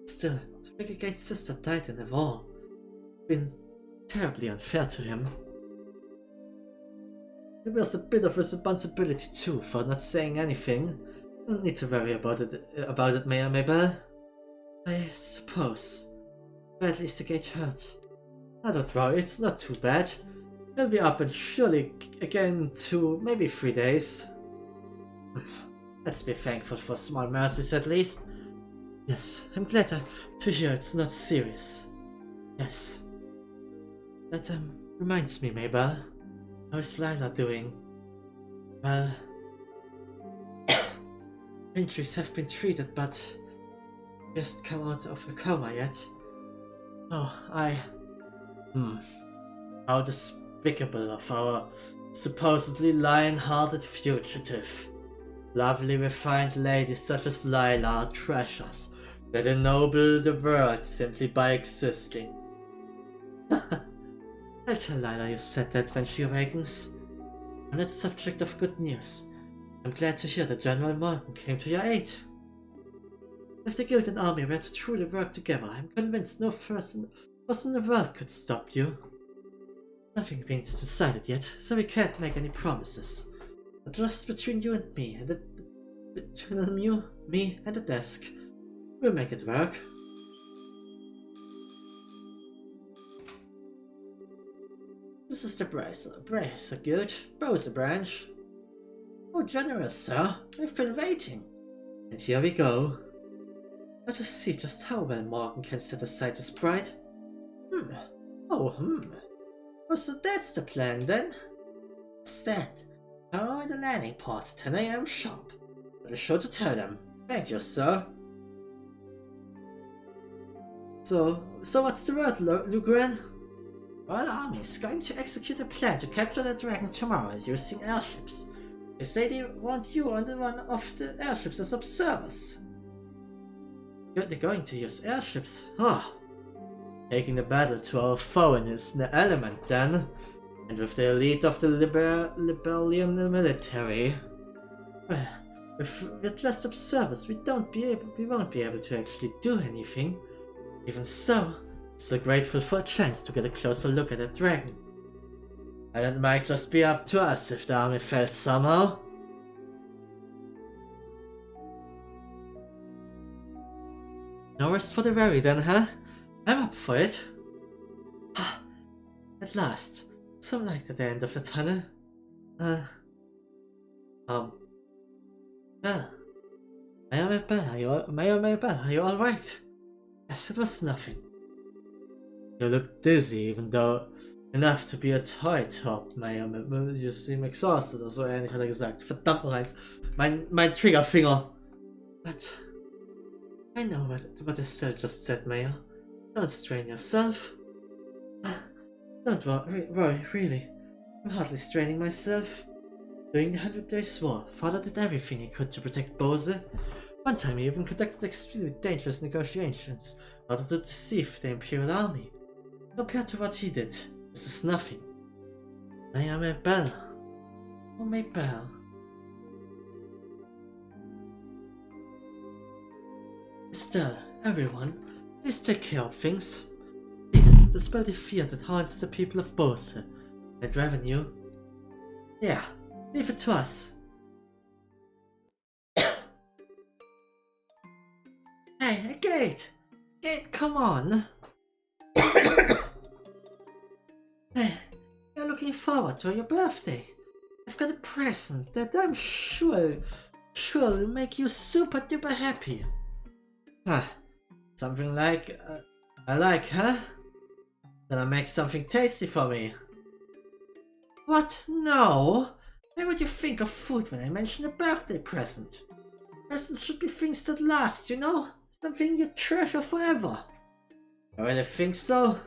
Still, to think a Gate's sister died in a war. It's been terribly unfair to him. It was a bit of responsibility too for not saying anything. Don't need to worry about it, Mayor Mabel. I suppose. But at least the Gate hurt. I don't worry, it's not too bad. He'll be up and surely again to maybe 3 days. Let's be thankful for small mercies at least. Yes, I'm glad to hear it's not serious. Yes. That reminds me, Mabel. How's Lila doing? Well, injuries have been treated, but just come out of a coma yet. Oh, how despicable of our supposedly lion-hearted fugitive. Lovely refined ladies such as Lila are treasures that ennoble the world simply by existing. I'll tell Lila you said that when she awakens. On that subject of good news, I'm glad to hear that General Morgan came to your aid. If the guild and army were to truly work together, I'm convinced no force in the world could stop you. Nothing being decided yet, so we can't make any promises. But just between you and me, and me and the desk, we'll make it work. This is the Bracer Guild, Bose branch. Oh, generous, sir. We've been waiting. And here we go. Let us see just how well Morgan can set aside his pride. Oh, so that's the plan then? Stand. Tomorrow in the landing port, 10 AM sharp. But be sure to tell them. Thank you, sir. So what's the word, Lugren? Royal Army is going to execute a plan to capture the dragon tomorrow using airships. They say they want you on one of the airships as observers. They're going to use airships, huh? Taking the battle to our foe in his element then. And with the elite of the Liberian military. Well, with just observers, we won't be able to actually do anything. Even so, still grateful for a chance to get a closer look at that dragon. And it might just be up to us if the army fails somehow. No rest for the weary then, huh? I'm up for it. At last, some light at the end of the tunnel. Well, Mabel, are you alright? Yes, it was nothing. You look dizzy, even though enough to be a toy top, Mayor. You seem exhausted, or so ähnlich hat er gesagt. Verdammt noch eins. Mein Triggerfinger. But I know what Estelle just said, Mayor. Don't strain yourself. Don't worry, really. I'm hardly straining myself. During the 100 Days War, Father did everything he could to protect Bose. One time he even conducted extremely dangerous negotiations in order to deceive the Imperial Army. Compared to what he did, this is nothing. Mayor Mabel. Oh, Mabel. Estelle, everyone, please take care of things. Please, dispel the fear that haunts the people of Bose. And revenue. Yeah, leave it to us. Hey, Gate! Gate, come on! Hey, you're looking forward to your birthday. I've got a present that I'm sure will make you super duper happy. Huh. Something like, I like, huh? Gonna make something tasty for me. What? No! Why would you think of food when I mention a birthday present? Presents should be things that last, you know? Something you treasure forever. I really think so.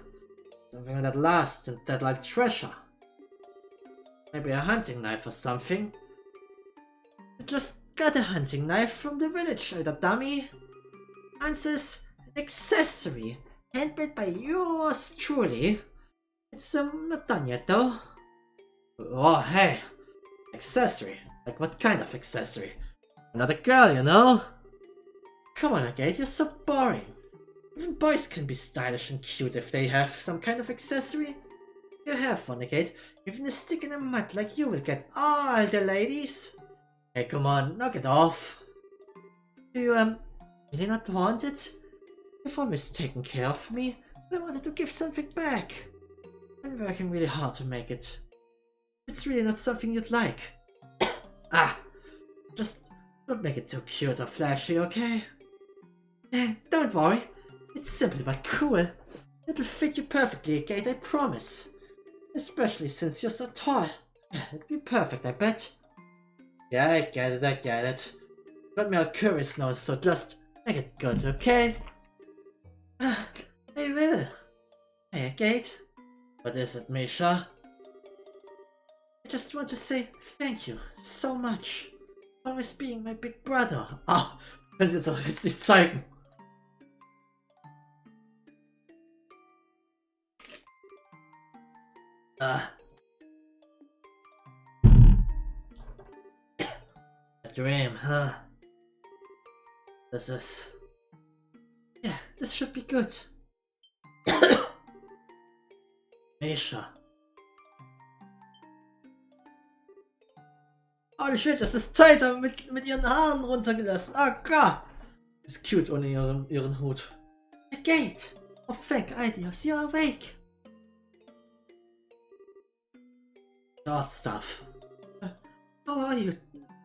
Something that lasts and that like treasure. Maybe a hunting knife or something. I just got a hunting knife from the village, elder dummy. Answers an accessory, handmade by yours truly. It's not done yet though. Oh hey, accessory. Like what kind of accessory? Not a girl, you know? Come on, Agate, you're so boring. Even boys can be stylish and cute if they have some kind of accessory. You have one, Agate. Even a stick in the mud like you will get all the ladies. Hey, come on, knock it off. Do you, really not want it? You've always taken care of me, so I wanted to give something back. I'm working really hard to make it. It's really not something you'd like. Just don't make it too cute or flashy, okay? Don't worry. It's simple but cool. It'll fit you perfectly, Agate, I promise. Especially since you're so tall. It'll be perfect, I bet. Yeah, I get it. Got me all curious now, so just make it good, okay? I will. Hey, Agate. What is it, Misha? I just want to say thank you so much. For always being my big brother. Das ist doch jetzt nicht zeigen. A dream, huh? Yeah, this should be good. Misha. Holy shit, das ist Tighter mit ihren Haaren runtergelassen. Oh Gott. Ist cute ohne ihren Hut. Agate. Oh, thank ideas, you're awake. Short stuff. How are you?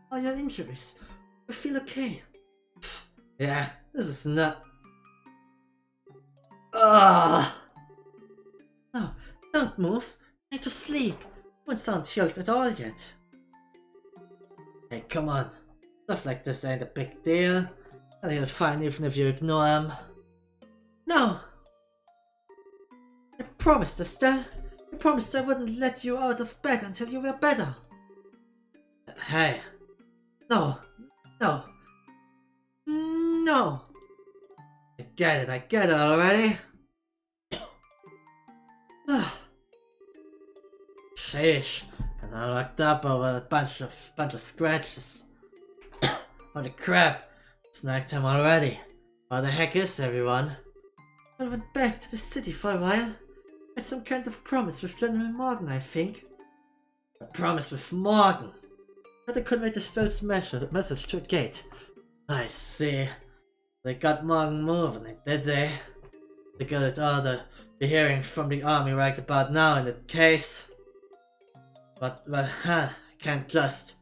How are your injuries? You feel okay? Yeah, this is not... No, don't move. I need to sleep. You won't sound healed at all yet. Hey, come on. Stuff like this ain't a big deal. He'll fine even if you ignore him. No! I promised, Estelle. I promised I wouldn't let you out of bed until you were better. Hey. No. No. No. I get it already. Sheesh. And I locked up over a bunch of scratches. Holy crap. It's nighttime already. Where the heck is everyone? I went back to the city for a while. Had some kind of promise with General Morgan, I think. A promise with Morgan? But I conveyed the stealth message to a gate. I see. They got Morgan moving, did they? They got all the hearing from the army right about now in that case. But, well, I can't just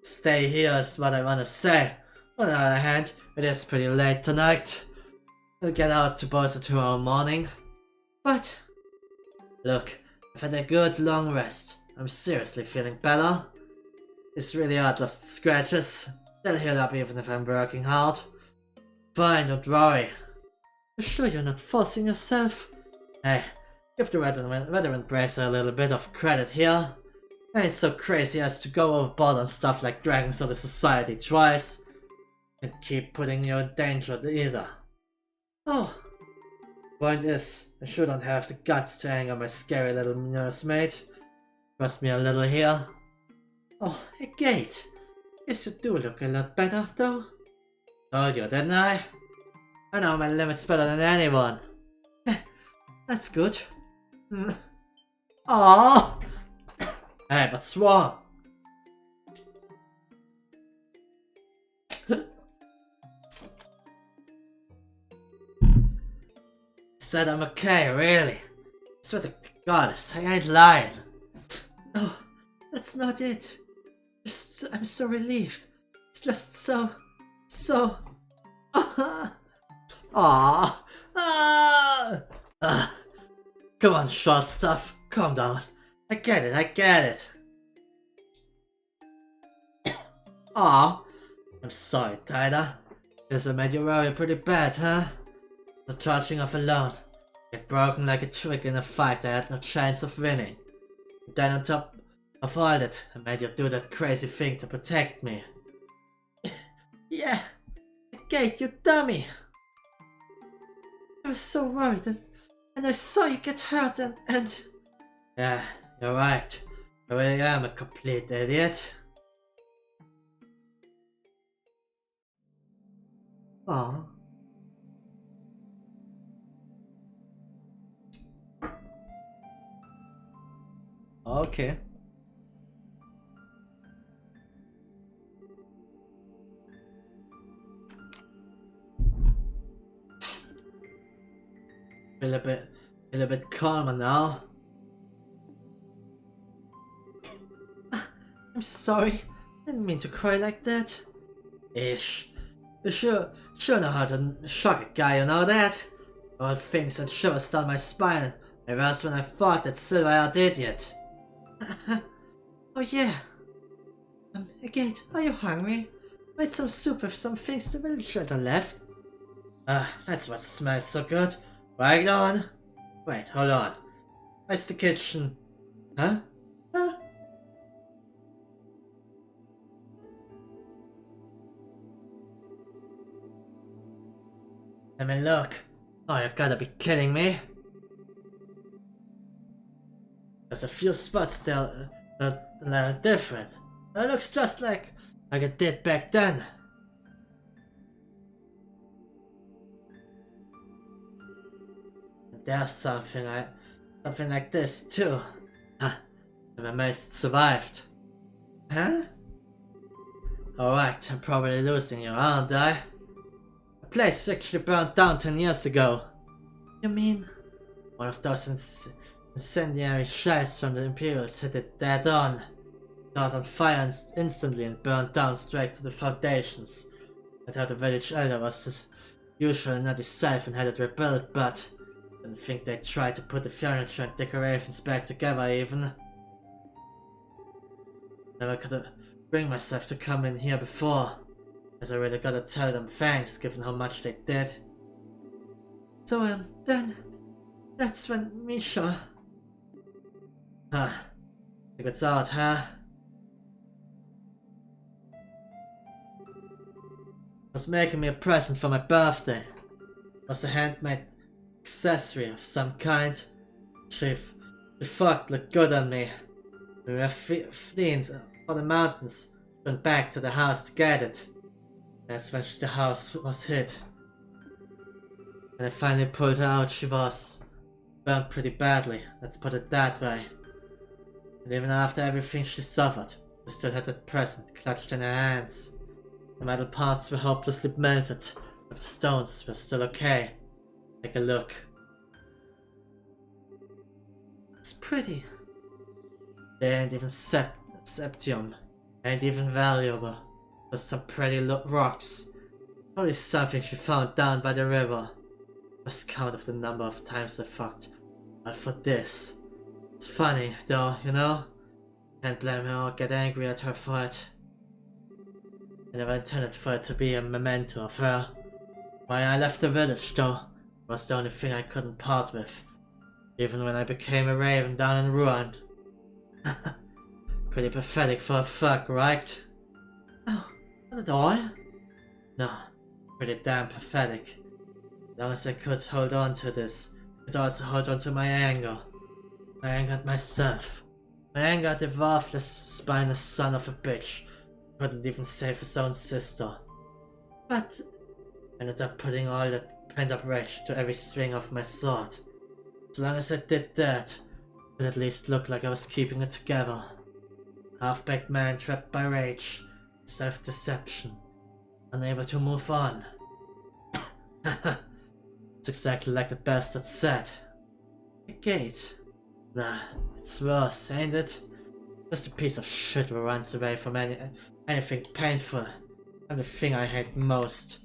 stay here is what I wanna say. On the other hand, it is pretty late tonight. We'll get out to Bosa tomorrow morning. But, look, I've had a good long rest. I'm seriously feeling better. These really are just scratches. They'll heal up even if I'm working hard. Fine, don't worry. You sure you're not forcing yourself? Hey, give the veteran bracer a little bit of credit here. I ain't so crazy as to go overboard on stuff like dragons or the society twice. And keep putting you in danger either. Oh. Point is, I shouldn't have the guts to anger my scary little nursemaid. Trust me a little here. Oh, Agate. Guess you do look a lot better, though. Told you, didn't I? I know my limits better than anyone. That's good. Aww. Hey, what's wrong? said I'm okay, really. Swear to goddess, I ain't lying. No, that's not it. I'm so relieved. It's just so... Aww. Come on, short stuff. Calm down. I get it. Aw. I'm sorry, Tyler. Guess I made you worry pretty bad, huh? The charging off alone. Get broken like a twig in a fight I had no chance of winning. And then on top of all that, I made you do that crazy thing to protect me. Yeah. Kate, you dummy! I was so worried and I saw you get hurt and... Yeah, you're right. I really am a complete idiot. Aww. Okay. Feel a bit calmer now. I'm sorry. Didn't mean to cry like that. Ish. You sure know how to shock a guy, you know that? All things that shivers down my spine. It was when I thought that silver-haired idiot. Oh yeah. Agate, are you hungry? Made some soup with some things the village children left. That's what smells so good. Right on. Wait, hold on. Where's the kitchen? Huh? I mean, look. Oh, you gotta be kidding me. There's a few spots there that are different. It looks just like it did back then. And there's something like this too. Huh. I'm amazed it survived. Huh? Alright, I'm probably losing you, aren't I? The place actually burned down 10 years ago. You mean? One of those incendiary shells from the Imperials hit it dead on. Caught on fire instantly and burned down straight to the foundations. I thought the village elder was his usual nutty self and had it rebuilt, but I didn't think they'd try to put the furniture and decorations back together even. Never could bring myself to come in here before, as I really gotta tell them thanks given how much they did. So then, that's when Misha... Huh. It's out, huh? Was making me a present for my birthday. Was a handmade accessory of some kind. She thought looked good on me. We were fleeing for the mountains, went back to the house to get it. That's when the house was hit. When I finally pulled her out, she was burned pretty badly, let's put it that way. And even after everything she suffered, she still had that present clutched in her hands. The metal parts were hopelessly melted, but the stones were still okay. Take a look. It's pretty. They ain't even septium. Ain't even valuable. Just some pretty rocks. Probably something she found down by the river. Lost count of the number of times I fucked. But for this. It's funny, though, you know? Can't blame her or get angry at her for it. I never intended for it to be a memento of her. When I left the village, though, it was the only thing I couldn't part with. Even when I became a raven down in ruin. Pretty pathetic for a fuck, right? Oh, not at all. No, pretty damn pathetic. As long as I could hold on to this, I could also hold on to my anger. My anger at myself. My anger at the worthless, spineless son of a bitch. Couldn't even save his own sister. But I ended up putting all that pent-up rage to every swing of my sword. As long as I did that, it at least looked like I was keeping it together. Half-baked man trapped by rage, self-deception, unable to move on. It's exactly like the bastard said. A gate. Nah, it's worse, ain't it? Just a piece of shit who runs away from anything painful. And the thing I hate most.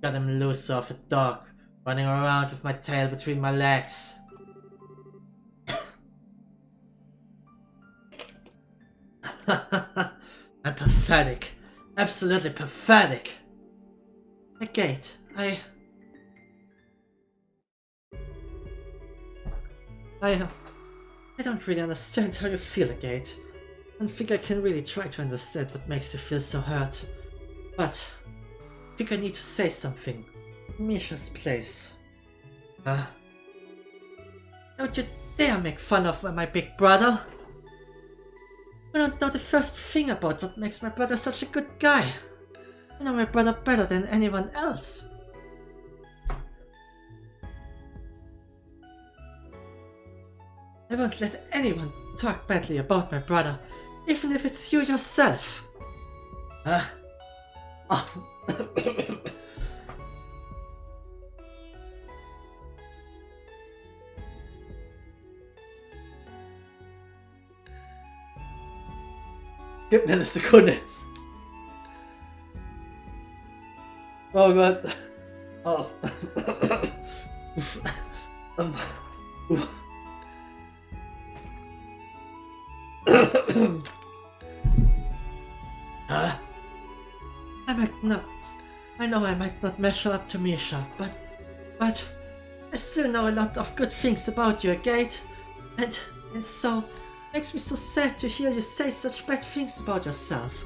Got him loose off a dog, running around with my tail between my legs. I'm pathetic. Absolutely pathetic. A gate. I don't really understand how you feel, Agate. I don't think I can really try to understand what makes you feel so hurt. But I think I need to say something. Misha's place. Don't you dare make fun of my big brother. You don't know the first thing about what makes my brother such a good guy. I know my brother better than anyone else. I won't let anyone talk badly about my brother, even if it's you yourself. Gib mir eine Sekunde. Oh Gott. Oh. I know I might not measure up to Misha, but I still know a lot of good things about you, Agate, and so makes me so sad to hear you say such bad things about yourself.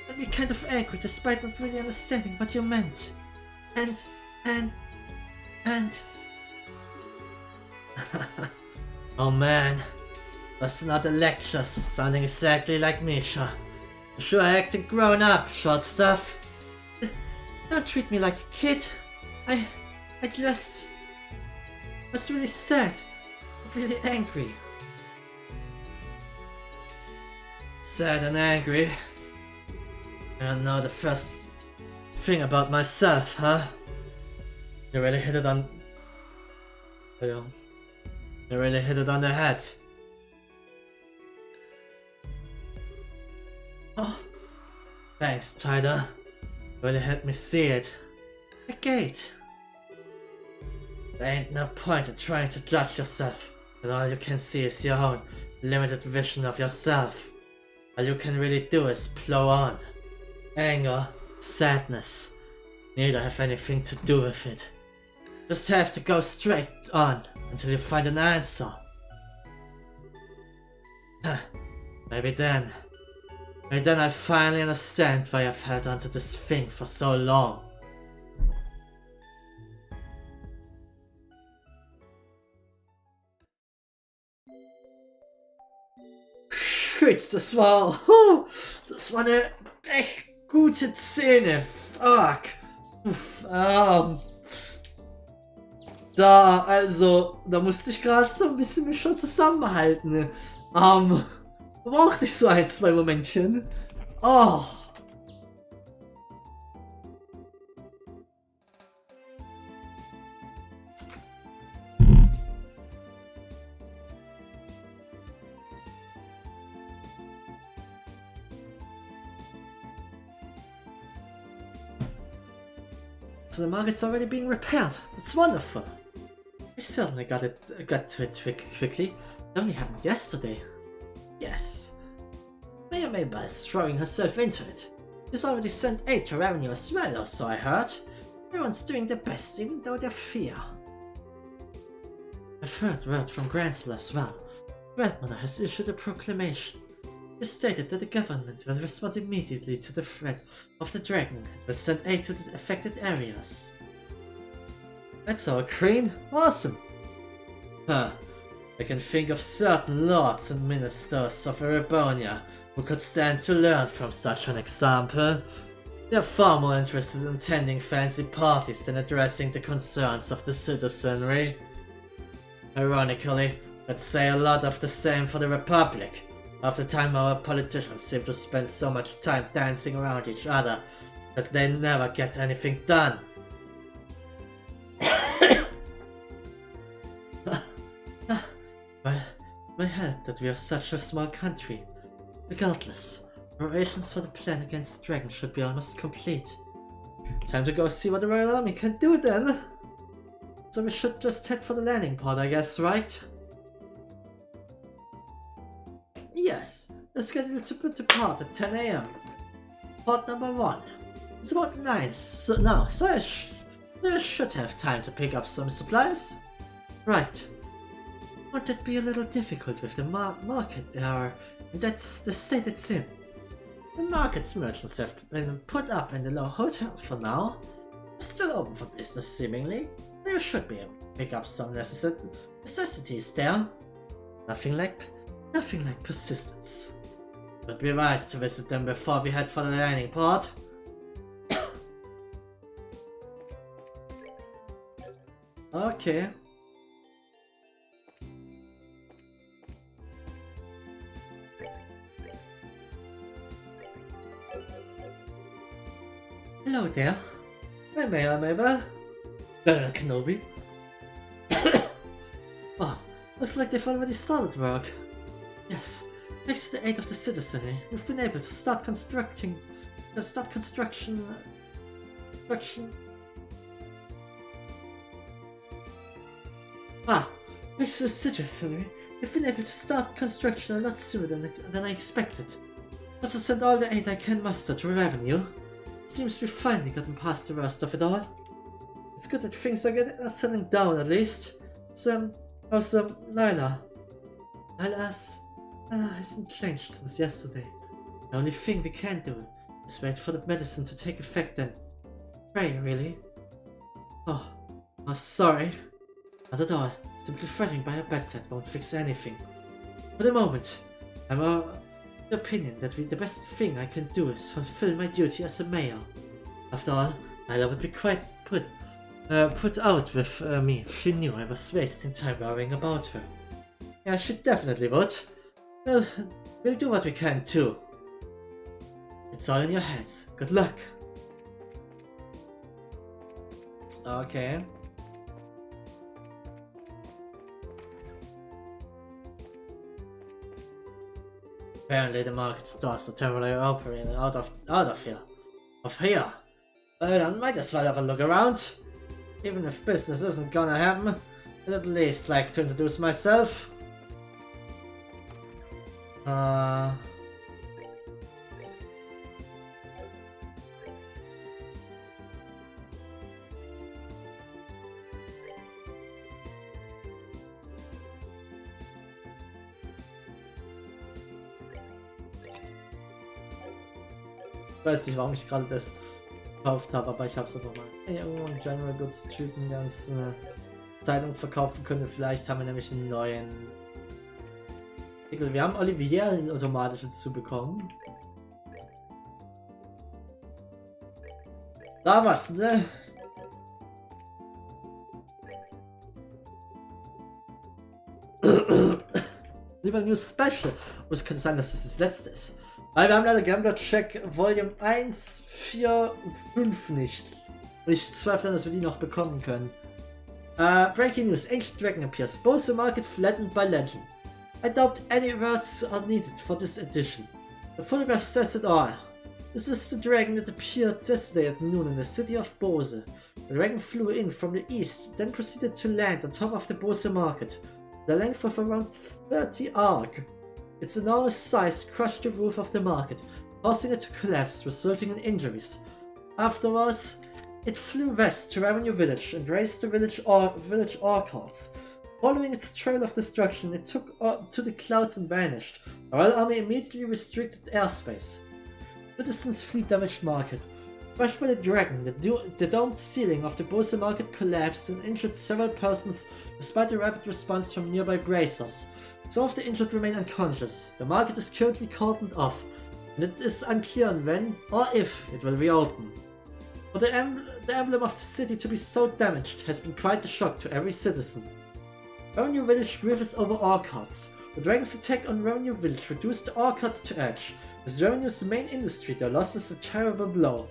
Made me kind of angry despite not really understanding what you meant. And oh man, that's another lectures sounding exactly like Misha. You sure acting grown up, short stuff. Don't treat me like a kid. I just was really sad, really angry. Sad and angry. I don't know the first thing about myself, huh? You really hit it on... You really hit it on the head. Oh, thanks, Tyder. Really helped me see it. A gate. There ain't no point in trying to judge yourself, when all you can see is your own limited vision of yourself. All you can really do is plow on. Anger, sadness, neither have anything to do with it. Just have to go straight on until you find an answer. Maybe then I finally understand why I've held onto this thing for so long. Shit, das war eine echt gute Szene. Fuck. Da musste ich gerade so ein bisschen mich schon zusammenhalten. Brauchte ich so ein, zwei Momentchen. Oh. So the market's already being repaired. That's wonderful. I certainly got to it quickly. It only happened yesterday. Yes. Mayor Maybell's throwing herself into it. She's already sent aid to revenue as well, or so I heard. Everyone's doing their best, even though they fear. I've heard word from Gransel as well. Grandmother has issued a proclamation. It stated that the government will respond immediately to the threat of the dragon and will send aid to the affected areas. That's our queen? Awesome! Huh. I can think of certain lords and ministers of Erebonia who could stand to learn from such an example. They are far more interested in attending fancy parties than addressing the concerns of the citizenry. Ironically, I'd say a lot of the same for the Republic. Half the time our politicians seem to spend so much time dancing around each other that they never get anything done. Well, it may help that we are such a small country. Regardless, preparations for the plan against the dragon should be almost complete. Time to go see what the Royal Army can do then. So we should just head for the landing pod, I guess, right? Yes, we're scheduled to depart at 10 AM. Pod number 1. It's about 9 now, so I should have time to pick up some supplies. Right. Won't it be a little difficult with the market hour? That's the state it's in. The market's merchants have been put up in the low hotel for now. Still open for business seemingly. You should be able to pick up some necessities there. Nothing like persistence. It would be wise to visit them before we head for the landing pod. Okay. Hello there. May I, Mabel? Kenobi. Wow, looks like they've already started work. Yes, thanks to the aid of the citizenry, we've been able to start construction. Thanks to the citizenry, we've been able to start construction a lot sooner than I expected. Also send all the aid I can muster to revenue. It seems we've finally gotten past the worst of it all. It's good that things are settling down at least. Also, Nyla. Nyla hasn't changed since yesterday. The only thing we can do is wait for the medicine to take effect and pray, really. Oh, sorry. Not at all. Simply fretting by her bedside won't fix anything. For the moment, I'm of the opinion that the best thing I can do is fulfill my duty as a mayor. After all, Nyla would be quite put out with me if she knew I was wasting time worrying about her. Yeah, she definitely would. Well, we'll do what we can too. It's all in your hands. Good luck. Okay. Apparently the market stores are temporarily operating out of here. Well then, might as well have a look around. Even if business isn't gonna happen, I'd at least like to introduce myself. Ich weiß nicht, warum ich gerade das gekauft habe, aber ich habe es einfach mal. Irgendwo einen General Goods Typen, der uns eine Zeitung verkaufen könnte. Vielleicht haben wir nämlich einen neuen Titel. Wir haben Olivier automatisch dazu bekommen. Da was, ne? Lieber New Special. Und es könnte sein, dass es das letzte ist. Weil wir haben leider Gambler Check Volume 1, 4 und 5 nicht. Und ich zweifle, dass wir die noch bekommen können. Breaking news. Ancient Dragon appears. Both the market flattened by legend. I doubt any words are needed for this edition. The photograph says it all. This is the dragon that appeared yesterday at noon in the city of Bose. The dragon flew in from the east, then proceeded to land on top of the Bose market. The length of around 30 arc. Its enormous size crushed the roof of the market, causing it to collapse, resulting in injuries. Afterwards, it flew west to Revenue Village and razed the village orchards. Following its trail of destruction, it took to the clouds and vanished. The Royal Army immediately restricted airspace. Citizens flee damaged market. Crushed by the dragon, the domed ceiling of the Bose market collapsed and injured several persons despite the rapid response from nearby bracers. Some of the injured remain unconscious. The market is currently cordoned off, and it is unclear when or if it will reopen. For the emblem of the city to be so damaged has been quite a shock to every citizen. Revenue Village grieves over orchards. The dragon's attack on Revenue Village reduced the orchards to ash. As Revenue's main industry, their loss is a terrible blow.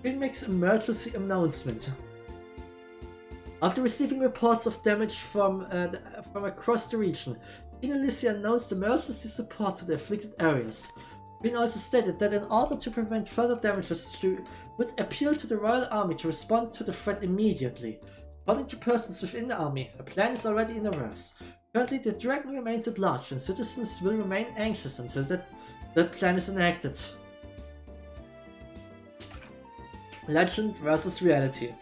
The king makes emergency announcement. After receiving reports of damage from across the region, Finally announced emergency support to the afflicted areas. Queen also stated that in order to prevent further damages, she would appeal to the Royal Army to respond to the threat immediately. According to persons within the army, a plan is already in the works. Currently, the dragon remains at large, and citizens will remain anxious until that plan is enacted. Legend versus reality.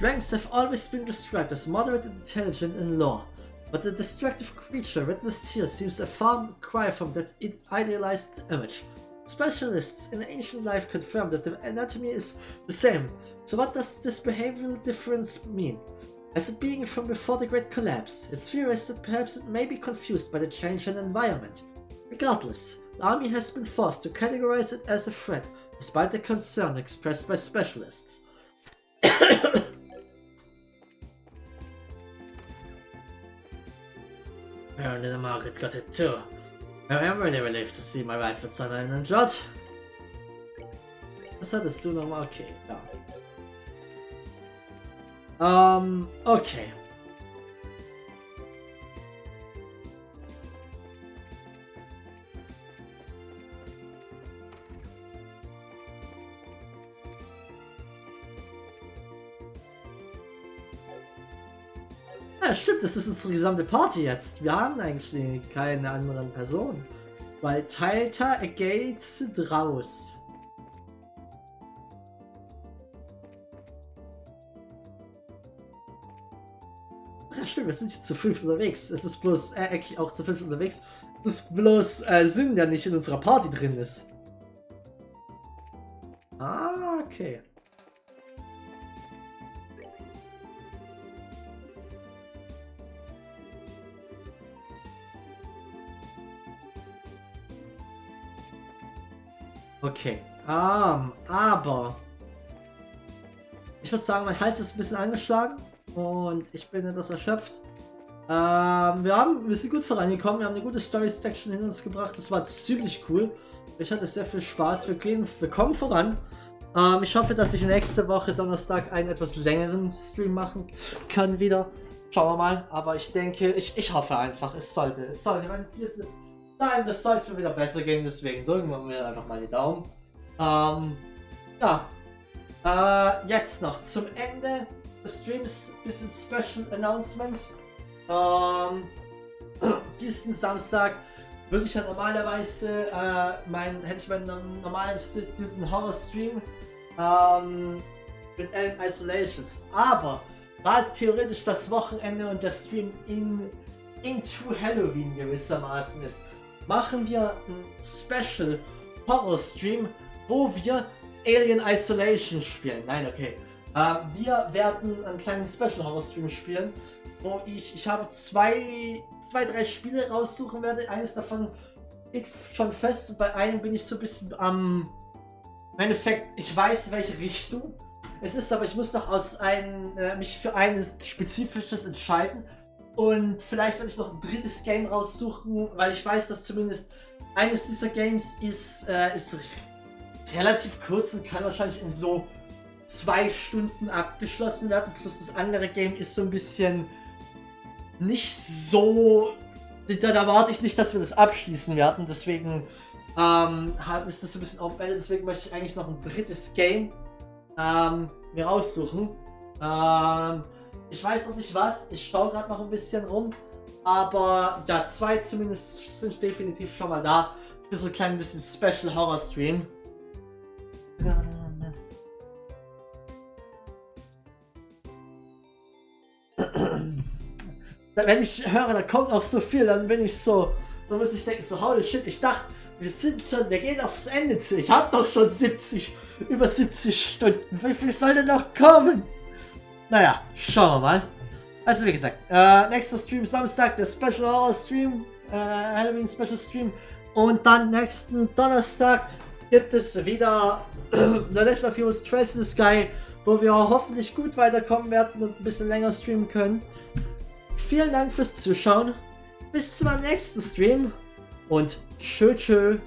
Dragons have always been described as moderate and intelligent in lore, but the destructive creature witnessed here seems a far cry from that idealized image. Specialists in ancient life confirm that the anatomy is the same, so what does this behavioral difference mean? As a being from before the Great Collapse, it's theorized that perhaps it may be confused by the change in environment. Regardless, the army has been forced to categorize it as a threat, despite the concern expressed by specialists. Apparently the market got it too. I am really relieved to see my rifle son uninjured. Was hattest du nochmal? Okay, ja. Okay. Ja, stimmt, das ist unsere gesamte Party jetzt. Wir haben eigentlich keine anderen Personen. Weil Teilter Gates raus. Ja, stimmt, wir sind hier zu 5 unterwegs. Es ist bloß, eigentlich auch zu 5 unterwegs. Das ist bloß Sinn, der nicht in unserer Party drin ist. Ah, okay. Okay, aber ich würde sagen, mein Hals ist ein bisschen angeschlagen und ich bin etwas erschöpft. Wir sind gut vorangekommen, wir haben eine gute Story-Section hinter uns gebracht, das war ziemlich cool. Ich hatte sehr viel Spaß, wir kommen voran. Ich hoffe, dass ich nächste Woche Donnerstag einen etwas längeren Stream machen kann wieder. Schauen wir mal, aber ich denke, ich hoffe einfach, es sollte, nein, das soll es mir wieder besser gehen, deswegen drücken wir mir einfach mal die Daumen. Ja. Jetzt noch zum Ende des Streams ein bisschen Special Announcement. Diesen Samstag würde ich ja normalerweise hätte ich meinen normalen Horror-Stream mit Alien Isolations. Aber war es theoretisch das Wochenende und der Stream into Halloween gewissermaßen ist, machen wir einen Special Horror Stream, wo wir Alien Isolation spielen. Nein, okay. Wir werden einen kleinen Special Horror Stream spielen, wo ich habe drei Spiele raussuchen werde. Eines davon steht schon fest und bei einem bin ich so ein bisschen am im Endeffekt, ich weiß welche Richtung es ist, aber ich muss noch mich für ein spezifisches entscheiden. Und vielleicht werde ich noch ein drittes Game raussuchen, weil ich weiß, dass zumindest eines dieser Games ist relativ kurz und kann wahrscheinlich in so 2 Stunden abgeschlossen werden. Plus das andere Game ist so ein bisschen nicht so... Da warte ich nicht, dass wir das abschließen werden. Deswegen ist das so ein bisschen open-ended. Deswegen möchte ich eigentlich noch ein drittes Game mir raussuchen. Ich weiß noch nicht was, ich schaue gerade noch ein bisschen rum, aber ja, 2 zumindest sind definitiv schon mal da für so ein klein bisschen Special Horror Stream. Wenn ich höre, da kommt noch so viel, dann bin ich so, dann muss ich denken, so holy shit, ich dachte, wir gehen aufs Ende zu, ich habe doch schon über 70 Stunden, wie viel soll denn noch kommen? Naja, schauen wir mal. Also wie gesagt, nächster Stream Samstag, der Special Horror Stream, Halloween Special Stream. Und dann nächsten Donnerstag gibt es wieder The Legend of Heroes Trails in the Sky, wo wir hoffentlich gut weiterkommen werden und ein bisschen länger streamen können. Vielen Dank fürs Zuschauen. Bis zum nächsten Stream und tschö tschö.